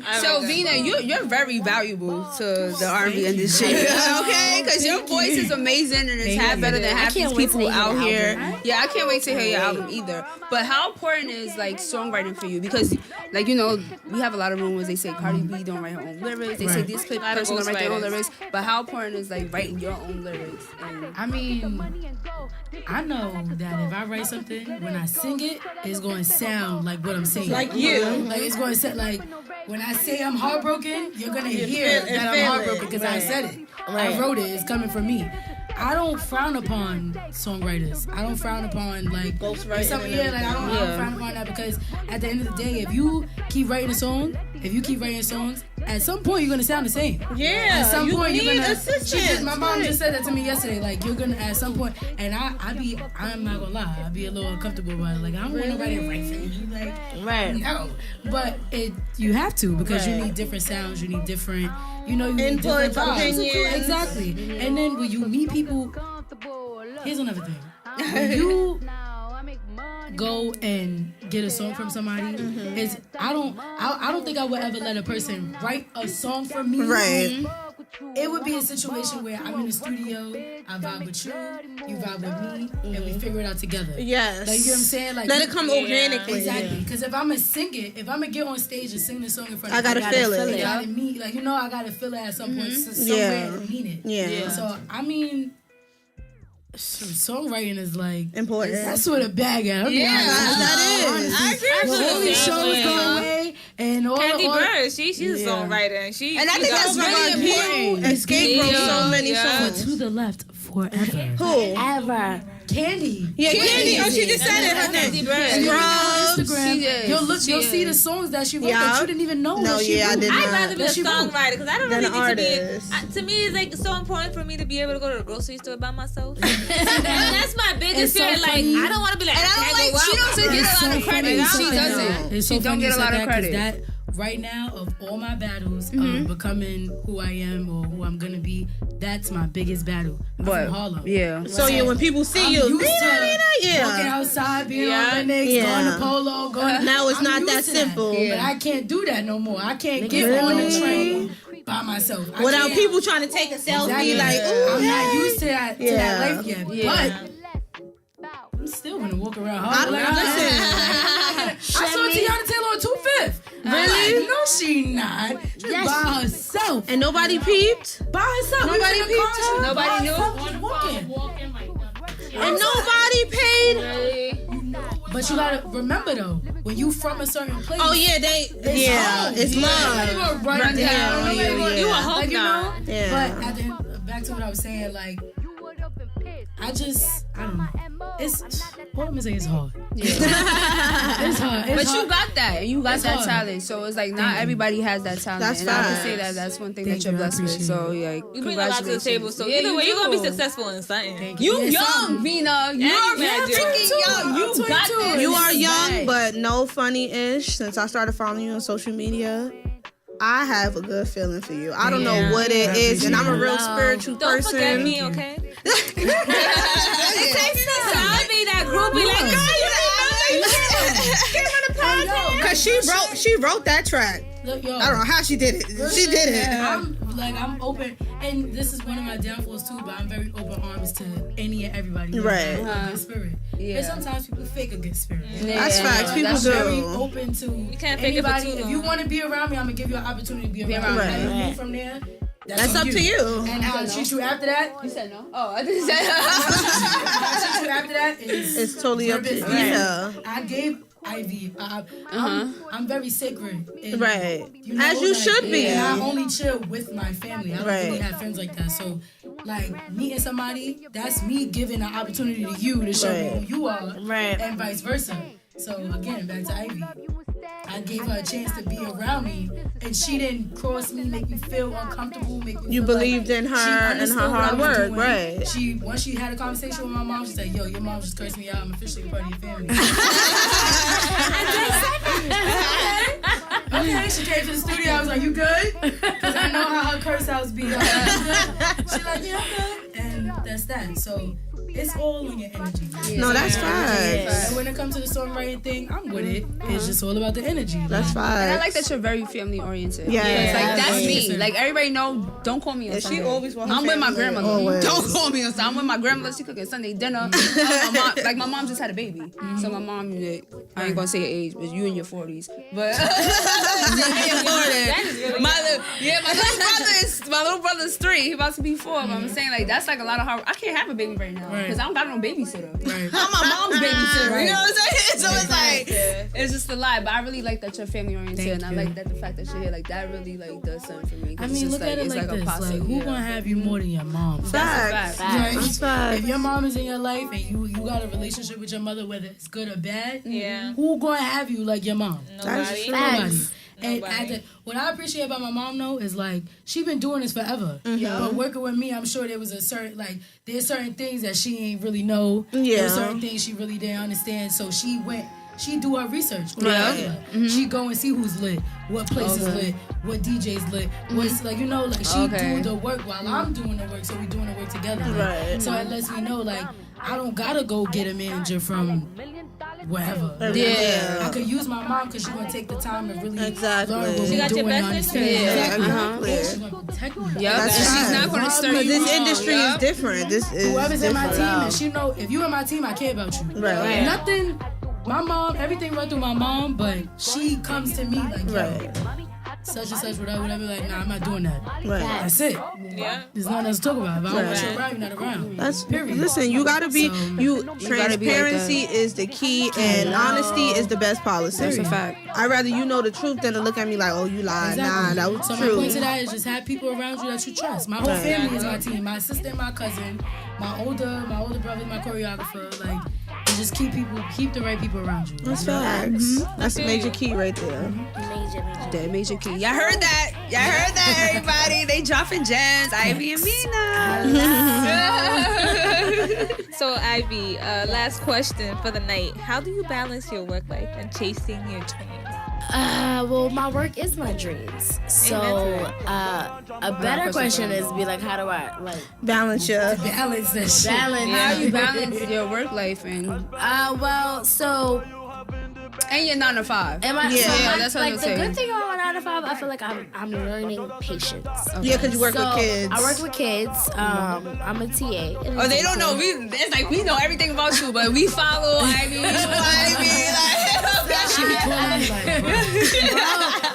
you. So, Vina, you're very valuable to the R&B industry, okay? Because your voice is amazing and it's half better than half these people out here. Yeah, I can't wait to hear your album either. But how important is like songwriting for you? Because, like, we have a lot of rumors. They say Cardi B don't write her own lyrics. They say this person don't write their own lyrics. But how important is like writing your own lyrics? I mean, I know that if I write something, when I sing it, it's going to sound like what I'm saying. Like you. Like, it's going to sound like, when I say I'm heartbroken, you're going to hear that I'm heartbroken because I said it. I wrote it. It's coming from me. I don't frown upon songwriters. I don't frown upon like ghostwriting. I don't frown upon that because at the end of the day, if you keep writing songs, at some point you're gonna sound the same. Yeah. At some point you're gonna. Assistance. My mom just said that to me yesterday. Like, you're gonna at some point, and I'm not gonna lie, I be a little uncomfortable about it. Like, I don't want nobody to write for me. Like, no. But you have to because you need different sounds. You need different. You need different vibes. Exactly. And then when you meet people, here's another thing. When you go and get a song from somebody, I don't think I would ever let a person write a song for me. Right. it would be a situation where I'm in the studio, I vibe with you, you vibe with me, and we figure it out together. Yes. Like, you know what I'm saying? Like, let it come organically. Exactly. Because if I'm a singer, if I'm going to get on stage and sing the song in front of I gotta feel it. I gotta meet, like, you know, I gotta feel it at some point, somewhere and mean it. Yeah. So, I mean, songwriting is like important. That's what a bag at. That is. I agree. Well, all these shows go away, and all Candy Bird, she's a songwriter, and I think that's really important. Escape from so many songs. To the left forever. Who? Ever. Candy. Yeah, Candy. Oh, she just said it. Her name. Instagram. You'll see the songs that she wrote that you didn't even know. No, I did not. I'd rather be a songwriter because I don't really need artist. to be. To me, it's like so important for me to be able to go to the grocery store by myself. That's my biggest fear. So like I don't want to be like. And I don't like. She doesn't get a lot of credit. She doesn't. She don't get a lot of credit. That right now, of all my battles of becoming who I am or who I'm gonna be, that's my biggest battle. I'm from Harlem. Yeah. So when people see you, walking outside, being on Linux, going to Polo, going. Now it's not that simple. But I can't do that no more. I can't get on the train by myself without people trying to take a selfie. Like, ooh, I'm not used to that life yet. But I'm still gonna walk around Harlem. Listen, I saw Tiana Taylor on 2/5. Really? No, she not. Just by herself. And nobody peeped? By herself. Nobody peeped her? Nobody knew. Walking like that. And nobody paid? But you gotta remember though, when you from a certain place. Oh yeah, it's love. Run down. You a hope now. Yeah. But back to what I was saying, like, I don't know. It's what I'm gonna say is hard. Yeah. It's hard. But you got that. You got that talent. So it's like not everybody has that talent. That's and I would say that's one thing that you're blessed with. So like, You bring a lot to the table, so either way, you're gonna be successful in something. You young, Vina. You're freaking young. You got this. You are young, but no funny-ish. Since I started following you on social media, I have a good feeling for you. I don't know what it is, and I'm a real spiritual person. Don't forget me, okay? It takes me so I'll be that groupie like, girl, you remember? Cause she wrote that track. Look, yo, I don't know how she did it. She did it. I'm open, and this is one of my downfalls too. But I'm very open arms to any and everybody. Right. A good spirit. Yeah. And sometimes people fake a good spirit. That's facts. People do. Very open to can't fake anybody. it for too long. If you want to be around me, I'm gonna give you an opportunity to be around me. How you move from there. That's up to you. And how I treat you after that. You said no? Oh, I didn't say How I treat you after that It's totally up to you. Yeah. I gave Ivy. I'm very sacred. And, Right. you know, As you like, should be. And I only chill with my family. I don't Right. really have friends like that. So, like, meeting somebody, that's me giving an opportunity to you to show me who you are. Right. And vice versa. So, again, back to Ivy. I gave her a chance to be around me, and she didn't cross me, make me feel uncomfortable, make me You feel believed like in her she and understood her what I hard was work, doing. right. Once she had a conversation with my mom, she said, yo, your mom just cursed me out. I'm officially a part of your family. Okay, she came to the studio. I was like, you good? Because I know how her curse outs be. She's like, yeah, I'm good. And that's that. So it's all on your energy. No, that's facts. And when it comes to the songwriting thing, I'm with it. It's just all about the energy. That's fine. And I like that you're very family oriented. Yeah. Like that's me. Like everybody know, don't call me on Sunday. She always wants I'm with my grandmother. Always. Don't call me on Sunday. I'm with my grandmother. She cooking Sunday dinner. My mom just had a baby. So my mom, I ain't gonna say her age, but you in your 40s. But my little brother's 3. He about to be 4. But I'm saying like that's like a lot of hard. I can't have a baby right now because I don't got no babysitter. Right. I'm my mom's babysitter. You know what I'm saying? So it's like it's just a lie. But I really like that you're family oriented, and I like that the fact that you're here. Like that really like does something for me. I mean, look at it like this. Like, who gonna have you more than your mom? Facts. Right? That's facts. If your mom is in your life and you got a relationship with your mother, whether it's good or bad, Yeah. who gonna have you like your mom? Nobody. Nobody. And what I appreciate about my mom though is like she been doing this forever. But working with me, I'm sure there was a certain there's certain things that she ain't really know. Yeah. There's certain things she really didn't understand. So she do her research. Yeah. She go and see who's lit, what place is lit, what DJ's lit, what's like she do the work while I'm doing the work. So we doing the work together. Like, Right. So it lets me know like I don't gotta go get a manager from wherever. Yeah. I could use my mom because she's gonna take the time to really Exactly. learn what She we got do your and best understand. interest. Exactly. She's gonna protect me. And she's not going to stir you This on. industry is different. This is Whoever's in my team, different. and she know if you in my team, I care about you. Right. Nothing. My mom, everything run through my mom, but she comes to me like, yo, Right. such and such, whatever. Like, nah, I'm not doing that. Right. That's it. Yeah. There's nothing else to talk about. If I don't want you around, you're not around. That's period. Listen, you gotta be gotta be transparency like is the key, and honesty is the best policy. That's a fact. I'd rather you know the truth than to look at me like, oh, you lied. Nah, that was So true. my point to that is just have people around you that you trust. My whole family is my team. My sister, my cousin, my older brother, my choreographer. Like, and just keep the right people around you. That's facts. That's a major key right there. That major key. Y'all heard that, everybody. They dropping gems. Ivy and Vina. So Ivy, last question for the night. How do you balance your work life and chasing your dreams? Well, my work is my dreams. So, a better question is be like, how do I like Balance your. Balance that shit. balance? How you balance your work life and Well, so your 9 to 5? am I? Yeah, so my, that's what like I'm the saying. good thing about 9 to 5, I feel like I'm learning patience. Yeah, because you work So, with kids. I work with kids. I'm a TA. Oh, they don't know. It's like we know everything about you, but we follow Ivy. You know Ivy. She be calling me like, bro.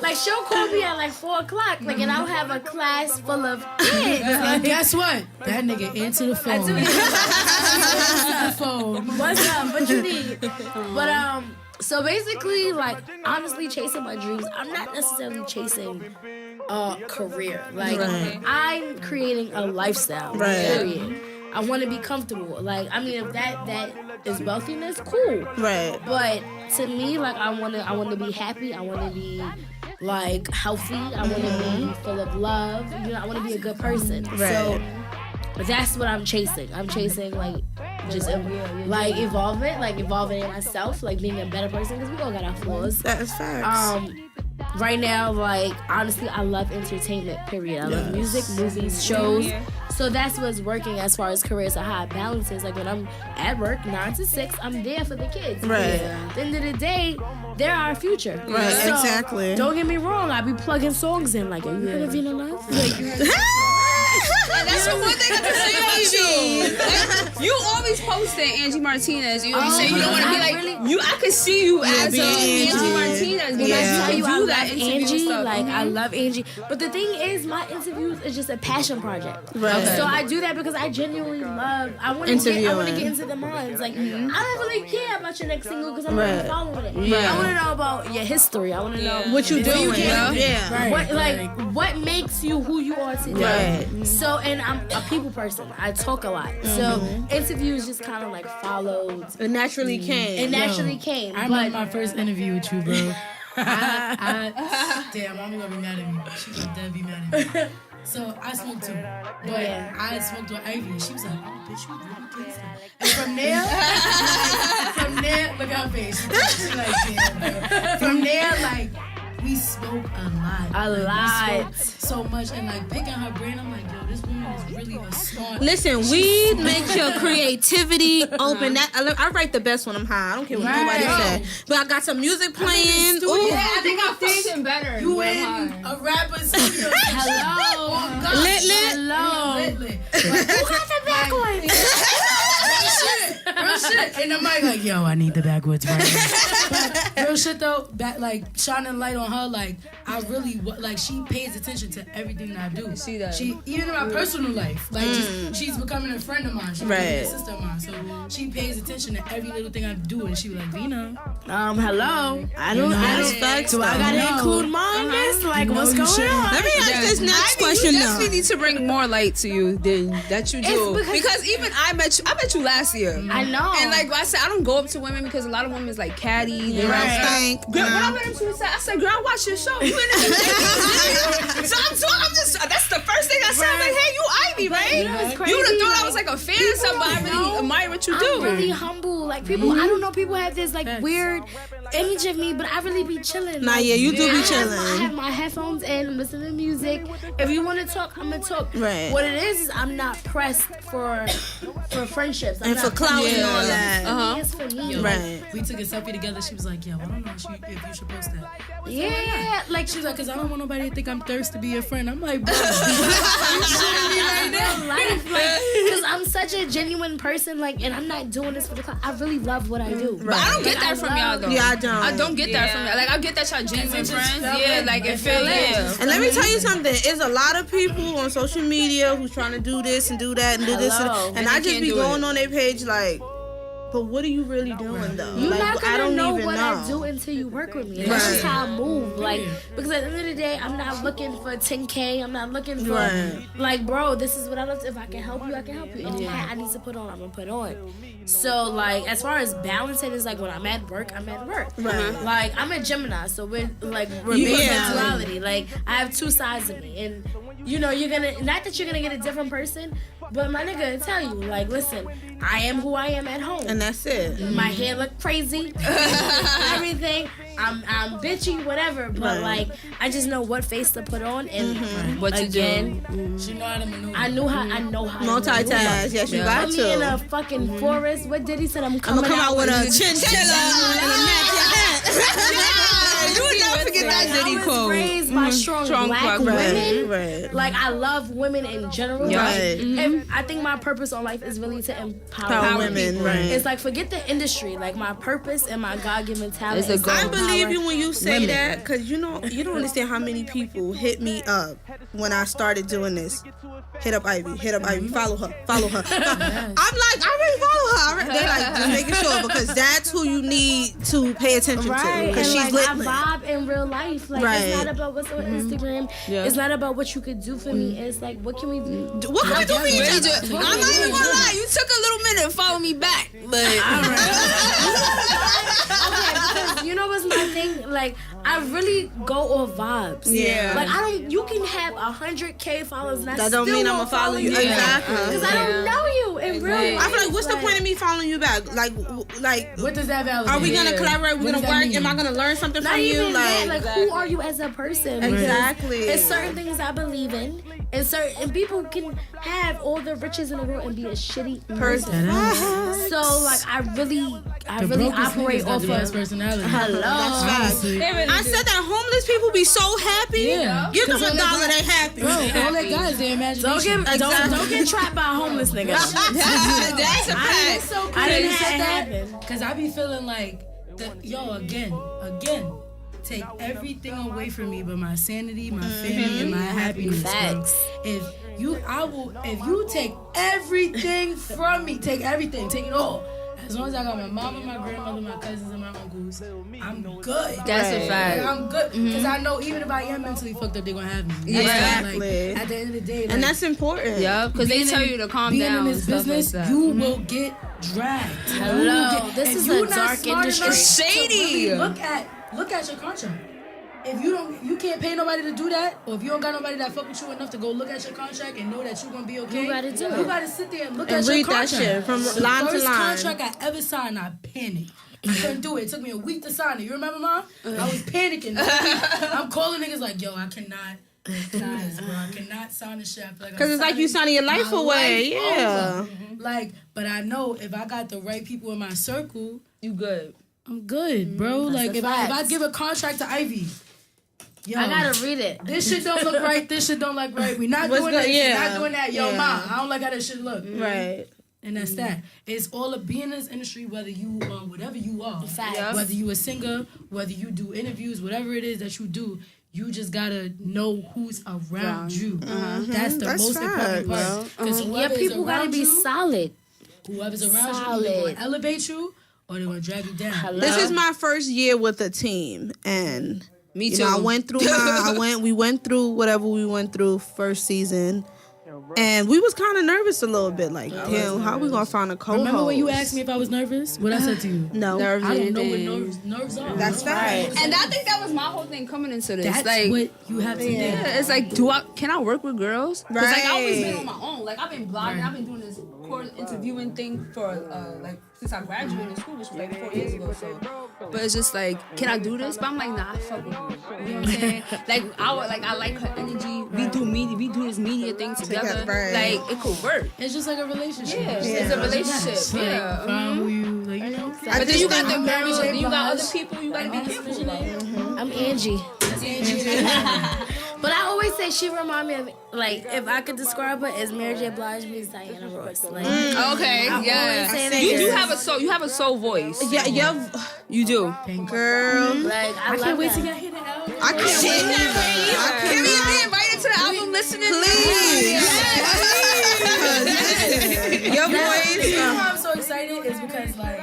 Like she'll call me at like 4 o'clock, like, and I'll have a class full of kids. And guess what? That nigga answer the phone. Answer the phone. What's up? What you need? But so basically, like, honestly, chasing my dreams. I'm not necessarily chasing a career. Like, I'm creating a lifestyle. Right. Period. I want to be comfortable. Like, I mean, if that is wealthiness, cool. Right. But to me, like, I want to be happy. I want to be like healthy. I want to be full of love. You know, I want to be a good person. Right. So that's what I'm chasing. I'm chasing like just like evolving in myself, like being a better person, because we all got our flaws. That's facts. Right now, like, honestly, I love entertainment, period. I love music, movies, shows. So that's what's working as far as careers. So how I balance is, like, when I'm at work 9 to 6, I'm there for the kids. Right. At the end of the day, they're our future. Right, So, exactly. Don't get me wrong, I be plugging songs in, like, are you heard of Vina Love? Like, That's the one thing I can say about you. You always posting Angie Martinez. You always say you don't want to be like you. I could see you as a Angie Martinez. When I tell you I do love that interview Angie, stuff. like I love Angie. But the thing is, my interviews is just a passion project. Right. So I do that because I genuinely love. I want to get into the minds. Like I don't really care about your next single because I'm not really following it. Yeah. I want to know about your history. I want to know What you doing? Right. what makes you who you are today. Right. So, and I'm a people person. I talk a lot. So interviews just kind of like followed. It naturally came. It naturally came. I remember my first interview with you, bro. Damn, I'm gonna be mad at me. She's gonna dead be mad at me. So I smoked too, but I smoked with Ivy, and she was like, "Oh, bitch, you really tasty." And from there, look at her face. She like, damn, bro. From there, like, we spoke a lot. We spoke so much, and like picking her brain, I'm like, yo, this woman is really a smart. Listen, weed makes your creativity open. That I write the best when I'm high. I don't care what nobody said. But I got some music playing. Ooh. I think I'm functioning better. You in a rapper studio? Hello. Lit. Hello. Lit. Who got the back one? Real shit. And the mic like, yo, I need the backwoods right now. But real shit though, like shining light on her, like I really like she pays attention to everything that I do. See that? She even in my personal life, like she's becoming a friend of mine. She's becoming a sister of mine. So she pays attention to every little thing I do, and she be like, Vina, Hello. I don't. Facts. I gotta include mine. Like, what's going on? Let me ask this next question You though. definitely need to bring more light to you than that you do. Because even I met you last year. I know. And like I said, I don't go up to women because a lot of women is like catty. They're Stank. Girl, when I met him, I said, girl, I watch your show. You in it? So I'm just, that's the first thing I said. I'm like, hey, you Ivy, right? You know what's crazy? You would have thought I was like a fan of somebody. I really admire what you do. I'm really humble. Like people, I don't know. People have this like weird image of me, but I really be chilling. Nah, like, yeah, you do be I chilling. have my headphones in. I'm listening to music. If you want to talk, I'm gonna talk. Right. What it is I'm not pressed for friendships. I'm And for not clout pressed. and all that. It's for me. Right. We took a selfie together. She was like, "Yo, I don't know if you should post that." Yeah, like She was like, "Cause I don't want nobody to think I'm thirsty to be your friend." I'm like, "Bro, you shitting me right now?" life, like, because I'm such a genuine person, like, and I'm not doing this for the clout. I really love what I do. But I don't get that from y'all though. Yeah, I don't. I don't get that from y'all. Like I get that y'all genuine friends. Yeah, like it feel And let me tell you something. There's a lot of people on social media who's trying to do this and do that and do this. And I just be going on their page like, but what are you really doing though? You're like, not gonna I don't know even what know. I do until you work with me. And that's just how I move. Like, because at the end of the day, I'm not looking for 10K. I'm not looking for like, bro, this is what I love. If I can help you, I can help you. Any hat I need to put on, I'm gonna put on. So like, as far as balancing is like when I'm at work, I'm at work. Right. Like I'm a Gemini, so we're based on duality. Like I have two sides of me, and you know, you're gonna not that you're gonna get a different person, but my nigga will tell you, like, listen, I am who I am at home. And that's it. My hair look crazy, everything. I'm bitchy, whatever. But like, I just know what face to put on and what to do. She know how to maneuver. I know how. Multitask. Yes, you got Put to. me in a fucking forest. What did he said? I'm I'm gonna come out with a chinchilla and a natural hat. You would never forget that Diddy I was quote. raised by strong black women. Right. Like I love women in general. Yeah. Like, Right. and I think my purpose on life is really to empower Power women, people. right. It's like forget the industry. Like my purpose and my God-given talent. It's a is to I goal. believe you empower when you say women. that, because you know you don't understand how many people hit me up when I started doing this. Hit up Ivy, follow her. I'm like, I already follow her. They're like, just making sure, because that's who you need to pay attention to, Right, because and she's like lit. I vibe in real life. Like Right. it's not about what's on Instagram. It's not about what you could do for me. It's like what can we do? What can we do for each Really other? do- I'm not even gonna lie. You took a little minute to follow me back, but Okay, because you know what's my thing? Like I really go off vibes. Yeah. Like I don't. You can have 100K followers, and I That don't still mean won't I'ma follow you. because Exactly. I don't know you in real life. I feel like, what's the point of me following you back? Like, What does that validate? are we gonna collaborate? We're What gonna does that work? mean? Am I gonna learn something Not from you? even that. Like who are you as a person? Because Exactly. It's certain things I believe in, and people can have all the riches in the world and be a shitty person. So like I really operate off of of personality. hello. I said that homeless people be so happy. Yeah. Give them $1, they happy. Bro, all that got is their imagination. Don't get trapped by a homeless nigga. that's a fact. So I didn't say have that that happen. because I be feeling like, again, take everything away from me, but my sanity, my family, and my happiness. Bro. Facts. If you take everything from me, take it all. As long as I got my mama, my grandmother, my cousins, and my uncles, I'm good. That's a fact. Like, I'm good because I know even if I am mentally fucked up, they're gonna have me. Exactly. Like, at the end of the day, like, And that's important. Yeah, because they tell you to calm being down. in this and stuff business, like that. you will get dragged. Hello. This if is you a not dark smart industry. enough to Shady. really look at your contract. If you can't pay nobody to do that, or if you don't got nobody that fuck with you enough to go look at your contract and know that you're gonna be okay, You gotta do it. You gotta sit there and look And at your read that contract. shit from The line to first line. contract I ever signed, I panicked. I couldn't do it. It took me a week to sign it. You remember, Mom? I was panicking. I'm calling niggas like, yo, I cannot. Guys, bro, I cannot sign this shit. Because it's like you signing your life away. Yeah. Like, but I know if I got the right people in my circle, You good. I'm good, bro. Like the if I facts. give a contract to Ivy, yo, I gotta read it. this shit don't look right. This shit don't look right. We not What's doing good? that. Yeah. Not doing that. Yo, Yeah. Ma, I don't like how this shit look. Right. And that's that. It's all of being in this industry, whether you are whatever you are. Facts. Yeah. Whether you a singer, whether you do interviews, whatever it is that you do, you just gotta know who's around you. That's the That's most important facts. part. Because Yeah, people gotta be solid. whoever's around you, solid. they're gonna elevate you or they're gonna drag you down. Hello. This is my first year with a team, and Me you too. know, I went through we went through whatever we went through first season. And we was kind of nervous a little bit, like, damn, how we gonna find a co-host? Remember when you asked me if I was nervous? What I said to you? No. Nerves, I don't know what nerves are. That's right. And I think that was my whole thing coming into this. That's like, what you have to do. yeah, it's like, can I work with girls? Because like I always been on my own. Like I've been blogging, I've been doing this course interviewing thing for like since I graduated school, which was like 4 years ago. So, but it's just like, can I do this? But I'm like, nah, I fuck with you. You know what I'm saying? I like her energy. We do this media thing together. Like it could work. It's just like a relationship. Yeah, it's a relationship. Yeah. Find who you, like, you know. But then you got the girls, then you got other people you gotta be careful about. I'm Angie. But I always say she remind me of, like, if I could describe her as Mary J. Blige meets Diana Ross. Like, okay, yeah. You have a soul voice. Yeah, you do. Girl. like I Can't wait to get here. I can't wait. Can we be invited to the album listening? Please. Your The voice. reason why I'm so excited is because, like,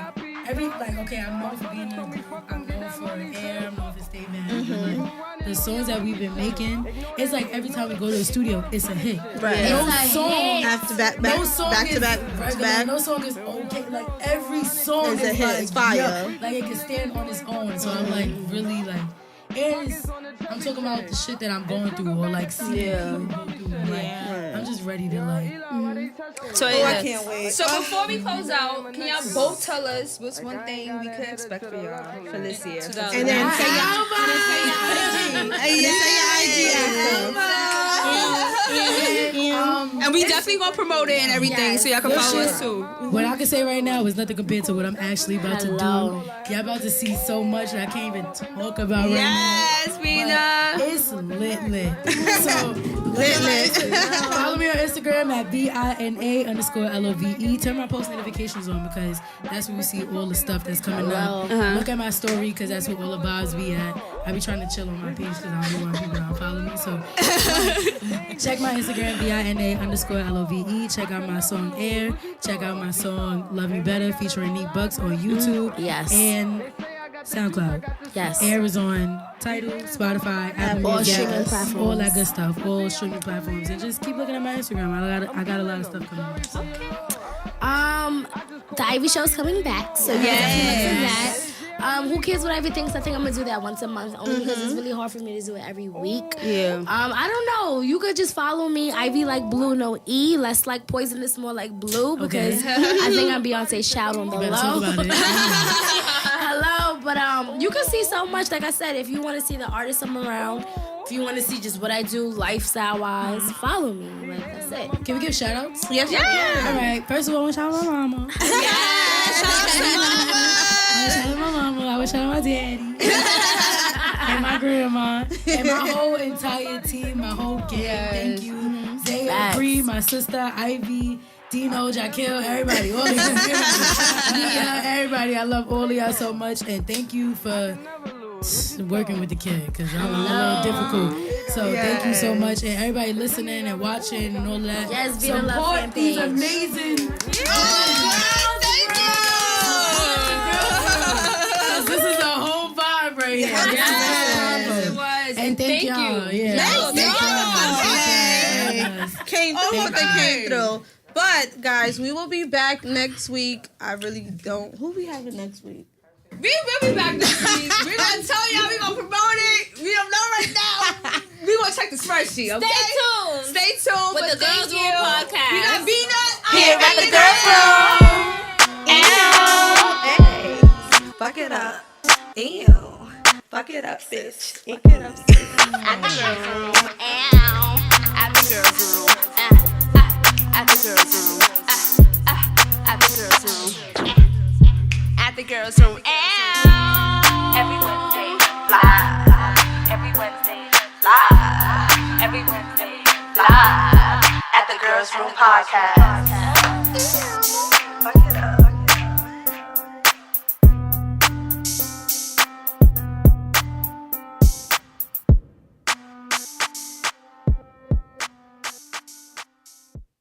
okay, I'm known for being in a group. I'm known for Air. I'm known for Stay Mad. The songs that we've been making, it's like every time we go to the studio, it's a hit. Right. No song. Back to back. No song is okay. Like every song It's a is hit. like, It's fire. yeah, like it can stand on its own. So I'm like really like, and I'm talking about the shit that I'm going through or like seeing people go through. Like I'm just ready to like. So I can't wait. So before we close out, can y'all both tell us what's one thing we could expect for y'all for this year? And then say your And we definitely gonna promote it and everything, so y'all can follow us too. What I can say right now is nothing compared to what I'm actually about to do. Y'all about to see so much that I can't even talk about right now. Yes, Vina. It's lit. So lit. Follow me on Instagram at VINA_LOVE. Turn my post notifications on because that's where we see all the stuff that's coming up. Look at my story because that's where all the vibes be at. I be trying to chill on my page because I don't want people to follow me. So check my Instagram VINA_LOVE. Check out my song Air. Check out my song Love Me Better featuring Neat Bucks on YouTube. Yes. And SoundCloud. Yes. Air is on Tidal, Spotify, Apple all Music, streaming platforms. all that good stuff, all streaming platforms, and just keep looking at my Instagram. I got a lot of stuff coming up. So. The Ivy Show's coming back, so definitely look for that. Who cares what Ivy thinks? I think I'm gonna do that once a month, only because it's really hard for me to do it every week. Yeah. I don't know. You could just follow me, Ivy like blue, no E, less like poisonous, more like blue, because I think I'm Beyonce's shout on the low. Talk about it. Hello, but you can see so much. Like I said, if you want to see the artists I'm around, if you want to see just what I do lifestyle-wise, follow me. Like, that's it. Can we give shout-outs? Yes. Yeah. All right. First of all, I want to shout out my mama. I want to shout out my daddy. And my grandma. And my whole entire team, my whole gang. Thank you. Zaya, Bree, my sister, Ivy, Dino, Jaquil, everybody. All of y'all. Everybody. I love all of y'all so much. And thank you for working with the kid because I'm a little difficult. So thank you so much. And everybody listening and watching and all that. Yes, Vina Love fan these page. amazing. Thank you. This is a whole vibe right here. Yes, it was. And thank y'all. Yeah. Came through what they came through. But guys, we will be back next week. I really don't. Who we having next week? We will be back next week. We're gonna tell y'all. We're gonna promote it. We don't know right now. We're gonna check the spreadsheet. Okay? Stay tuned With the Girls Room podcast. We got Vina Here at the Girls Room. Fuck it up. Ew. Fuck it up, bitch. Fuck it up, sis. At the Girls Room. At the Girls Room. At the Girls Room. At the Girls Room. At the Girls Room. Every Wednesday, live. Every Wednesday, live. Every Wednesday, live. At the Girls Room podcast.